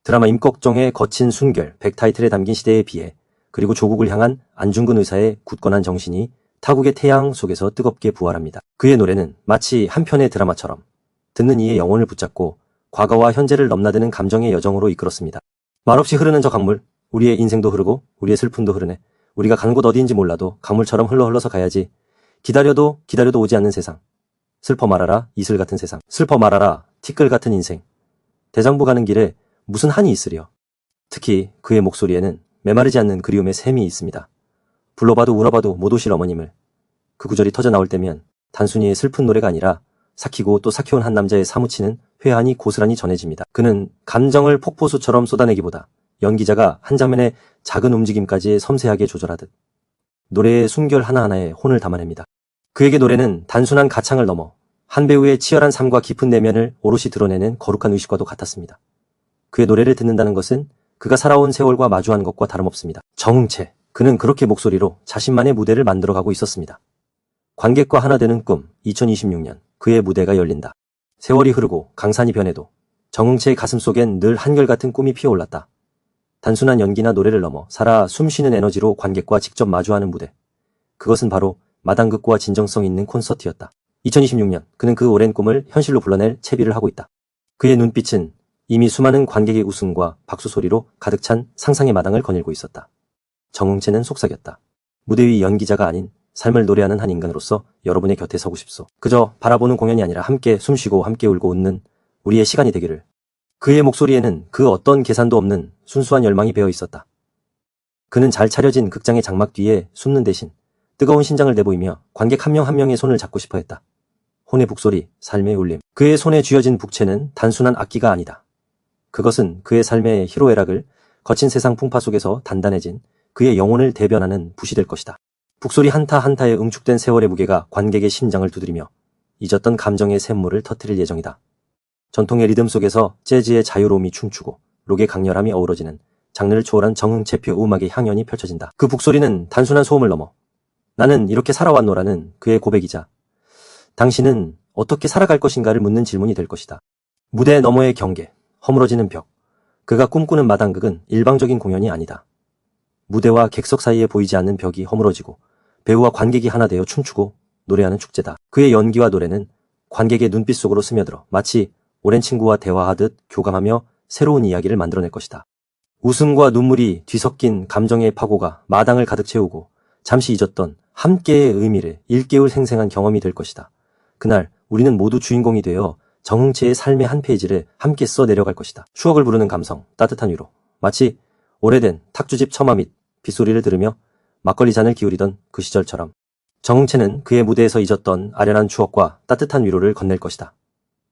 드라마 임꺽정의 거친 순결, 백타이틀에 담긴 시대에 비해 그리고 조국을 향한 안중근 의사의 굳건한 정신이 타국의 태양 속에서 뜨겁게 부활합니다. 그의 노래는 마치 한 편의 드라마처럼 듣는 이의 영혼을 붙잡고 과거와 현재를 넘나드는 감정의 여정으로 이끌었습니다. 말없이 흐르는 저 강물, 우리의 인생도 흐르고 우리의 슬픔도 흐르네. 우리가 가는 곳 어디인지 몰라도 강물처럼 흘러서 가야지. 기다려도 오지 않는 세상. 슬퍼 말아라 이슬 같은 세상. 슬퍼 말아라 티끌 같은 인생. 대장부 가는 길에 무슨 한이 있으려. 특히 그의 목소리에는 메마르지 않는 그리움의 샘이 있습니다. 불러봐도 울어봐도 못 오실 어머님을. 그 구절이 터져 나올 때면 단순히 슬픈 노래가 아니라 삭히고 또 삭혀온 한 남자의 사무치는 회한이 고스란히 전해집니다. 그는 감정을 폭포수처럼 쏟아내기보다 연기자가 한 장면의 작은 움직임까지 섬세하게 조절하듯 노래의 순결 하나하나에 혼을 담아냅니다. 그에게 노래는 단순한 가창을 넘어 한 배우의 치열한 삶과 깊은 내면을 오롯이 드러내는 거룩한 의식과도 같았습니다. 그의 노래를 듣는다는 것은 그가 살아온 세월과 마주한 것과 다름없습니다. 정응채, 그는 그렇게 목소리로 자신만의 무대를 만들어가고 있었습니다. 관객과 하나 되는 꿈, 2026년 그의 무대가 열린다. 세월이 흐르고 강산이 변해도 정응채의 가슴 속엔 늘 한결같은 꿈이 피어올랐다. 단순한 연기나 노래를 넘어 살아 숨쉬는 에너지로 관객과 직접 마주하는 무대. 그것은 바로 마당극과 진정성 있는 콘서트였다. 2026년 그는 그 오랜 꿈을 현실로 불러낼 채비를 하고 있다. 그의 눈빛은 이미 수많은 관객의 웃음과 박수 소리로 가득 찬 상상의 마당을 거닐고 있었다. 정응채는 속삭였다. 무대 위 연기자가 아닌 삶을 노래하는 한 인간으로서 여러분의 곁에 서고 싶소. 그저 바라보는 공연이 아니라 함께 숨쉬고 함께 울고 웃는 우리의 시간이 되기를. 그의 목소리에는 그 어떤 계산도 없는 순수한 열망이 배어 있었다. 그는 잘 차려진 극장의 장막 뒤에 숨는 대신 뜨거운 심장을 내보이며 관객 한 명 한 명의 손을 잡고 싶어 했다. 혼의 북소리, 삶의 울림. 그의 손에 쥐어진 북채는 단순한 악기가 아니다. 그것은 그의 삶의 희로애락을 거친 세상 풍파 속에서 단단해진 그의 영혼을 대변하는 붓이 될 것이다. 북소리 한타 한타에 응축된 세월의 무게가 관객의 심장을 두드리며 잊었던 감정의 샘물을 터뜨릴 예정이다. 전통의 리듬 속에서 재즈의 자유로움이 춤추고 록의 강렬함이 어우러지는 장르를 초월한 정응채표 음악의 향연이 펼쳐진다. 그 북소리는 단순한 소음을 넘어 나는 이렇게 살아왔노라는 그의 고백이자 당신은 어떻게 살아갈 것인가를 묻는 질문이 될 것이다. 무대 너머의 경계, 허물어지는 벽, 그가 꿈꾸는 마당극은 일방적인 공연이 아니다. 무대와 객석 사이에 보이지 않는 벽이 허물어지고 배우와 관객이 하나 되어 춤추고 노래하는 축제다. 그의 연기와 노래는 관객의 눈빛 속으로 스며들어 마치 오랜 친구와 대화하듯 교감하며 새로운 이야기를 만들어낼 것이다. 웃음과 눈물이 뒤섞인 감정의 파고가 마당을 가득 채우고 잠시 잊었던 함께의 의미를 일깨울 생생한 경험이 될 것이다. 그날 우리는 모두 주인공이 되어 정응채의 삶의 한 페이지를 함께 써 내려갈 것이다. 추억을 부르는 감성, 따뜻한 위로. 마치 오래된 탁주집 처마 밑 빗소리를 들으며 막걸리 잔을 기울이던 그 시절처럼 정응채는 그의 무대에서 잊었던 아련한 추억과 따뜻한 위로를 건넬 것이다.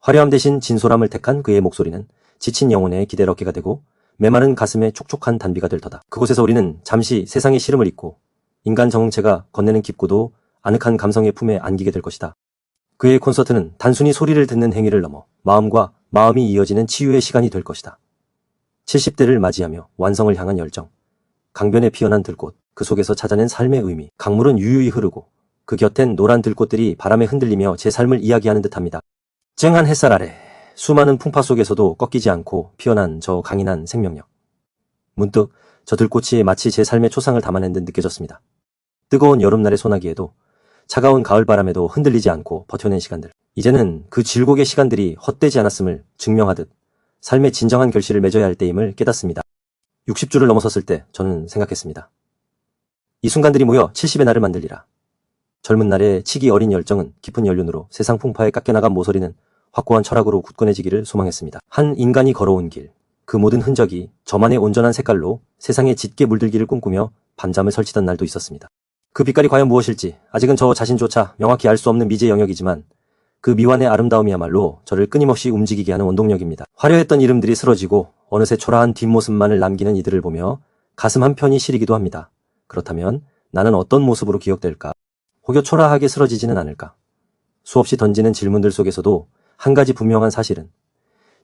화려함 대신 진솔함을 택한 그의 목소리는 지친 영혼의 기대 어깨가 되고 메마른 가슴에 촉촉한 단비가 될 터다. 그곳에서 우리는 잠시 세상의 시름을 잊고 인간 정응채가 건네는 깊고도 아늑한 감성의 품에 안기게 될 것이다. 그의 콘서트는 단순히 소리를 듣는 행위를 넘어 마음과 마음이 이어지는 치유의 시간이 될 것이다. 70대를 맞이하며 완성을 향한 열정, 강변에 피어난 들꽃, 그 속에서 찾아낸 삶의 의미. 강물은 유유히 흐르고 그 곁엔 노란 들꽃들이 바람에 흔들리며 제 삶을 이야기하는 듯합니다. 쨍한 햇살 아래 수많은 풍파 속에서도 꺾이지 않고 피어난 저 강인한 생명력. 문득 저 들꽃이 마치 제 삶의 초상을 담아낸 듯 느껴졌습니다. 뜨거운 여름날의 소나기에도 차가운 가을바람에도 흔들리지 않고 버텨낸 시간들. 이제는 그 질곡의 시간들이 헛되지 않았음을 증명하듯 삶의 진정한 결실을 맺어야 할 때임을 깨닫습니다. 60주를 넘어섰을 때 저는 생각했습니다. 이 순간들이 모여 70의 날을 만들리라. 젊은 날의 치기 어린 열정은 깊은 연륜으로 세상 풍파에 깎여나간 모서리는 확고한 철학으로 굳건해지기를 소망했습니다. 한 인간이 걸어온 길, 그 모든 흔적이 저만의 온전한 색깔로 세상에 짙게 물들기를 꿈꾸며 밤잠을 설치던 날도 있었습니다. 그 빛깔이 과연 무엇일지 아직은 저 자신조차 명확히 알 수 없는 미지의 영역이지만 그 미완의 아름다움이야말로 저를 끊임없이 움직이게 하는 원동력입니다. 화려했던 이름들이 쓰러지고 어느새 초라한 뒷모습만을 남기는 이들을 보며 가슴 한편이 시리기도 합니다. 그렇다면 나는 어떤 모습으로 기억될까? 혹여 초라하게 쓰러지지는 않을까? 수없이 던지는 질문들 속에서도 한 가지 분명한 사실은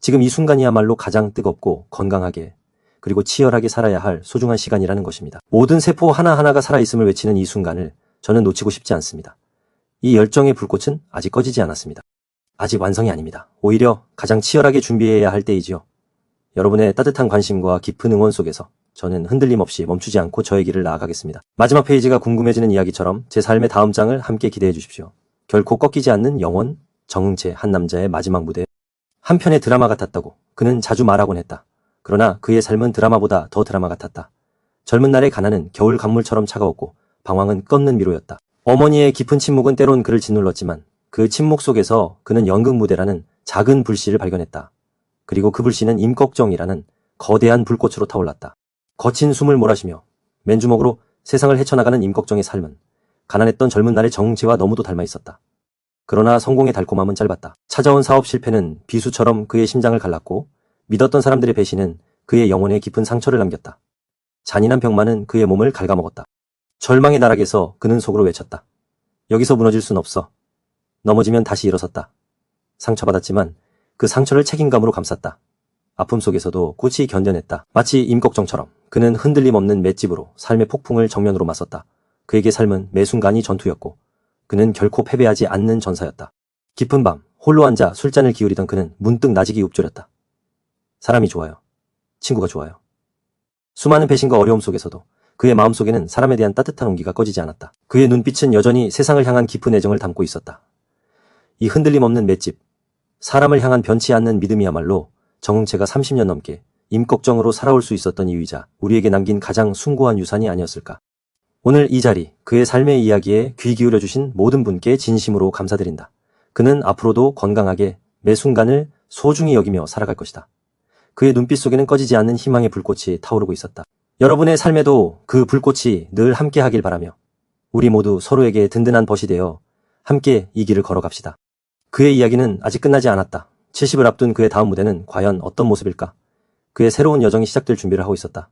지금 이 순간이야말로 가장 뜨겁고 건강하게 그리고 치열하게 살아야 할 소중한 시간이라는 것입니다. 모든 세포 하나하나가 살아있음을 외치는 이 순간을 저는 놓치고 싶지 않습니다. 이 열정의 불꽃은 아직 꺼지지 않았습니다. 아직 완성이 아닙니다. 오히려 가장 치열하게 준비해야 할 때이지요. 여러분의 따뜻한 관심과 깊은 응원 속에서 저는 흔들림 없이 멈추지 않고 저의 길을 나아가겠습니다. 마지막 페이지가 궁금해지는 이야기처럼 제 삶의 다음 장을 함께 기대해 주십시오. 결코 꺾이지 않는 영혼, 정은채 한 남자의 마지막 무대. 한 편의 드라마 같았다고 그는 자주 말하곤 했다. 그러나 그의 삶은 드라마보다 더 드라마 같았다. 젊은 날의 가난은 겨울 강물처럼 차가웠고 방황은 꺾는 미로였다. 어머니의 깊은 침묵은 때론 그를 짓눌렀지만 그 침묵 속에서 그는 연극무대라는 작은 불씨를 발견했다. 그리고 그 불씨는 임꺽정이라는 거대한 불꽃으로 타올랐다. 거친 숨을 몰아쉬며 맨주먹으로 세상을 헤쳐나가는 임꺽정의 삶은 가난했던 젊은 날의 정은채와 너무도 닮아 있었다. 그러나 성공의 달콤함은 짧았다. 찾아온 사업 실패는 비수처럼 그의 심장을 갈랐고 믿었던 사람들의 배신은 그의 영혼에 깊은 상처를 남겼다. 잔인한 병만은 그의 몸을 갉아먹었다. 절망의 나락에서 그는 속으로 외쳤다. 여기서 무너질 순 없어. 넘어지면 다시 일어섰다. 상처받았지만 그 상처를 책임감으로 감쌌다. 아픔 속에서도 꿋이 견뎌냈다. 마치 임꺽정처럼 그는 흔들림 없는 맷집으로 삶의 폭풍을 정면으로 맞섰다. 그에게 삶은 매 순간이 전투였고 그는 결코 패배하지 않는 전사였다. 깊은 밤 홀로 앉아 술잔을 기울이던 그는 문득 나직이 읊조렸다. 사람이 좋아요. 친구가 좋아요. 수많은 배신과 어려움 속에서도 그의 마음속에는 사람에 대한 따뜻한 온기가 꺼지지 않았다. 그의 눈빛은 여전히 세상을 향한 깊은 애정을 담고 있었다. 이 흔들림 없는 맷집, 사람을 향한 변치 않는 믿음이야말로 정은채가 30년 넘게 임꺽정으로 살아올 수 있었던 이유이자 우리에게 남긴 가장 숭고한 유산이 아니었을까. 오늘 이 자리, 그의 삶의 이야기에 귀 기울여주신 모든 분께 진심으로 감사드린다. 그는 앞으로도 건강하게 매 순간을 소중히 여기며 살아갈 것이다. 그의 눈빛 속에는 꺼지지 않는 희망의 불꽃이 타오르고 있었다. 여러분의 삶에도 그 불꽃이 늘 함께 하길 바라며 우리 모두 서로에게 든든한 벗이 되어 함께 이 길을 걸어갑시다. 그의 이야기는 아직 끝나지 않았다. 70을 앞둔 그의 다음 무대는 과연 어떤 모습일까? 그의 새로운 여정이 시작될 준비를 하고 있었다.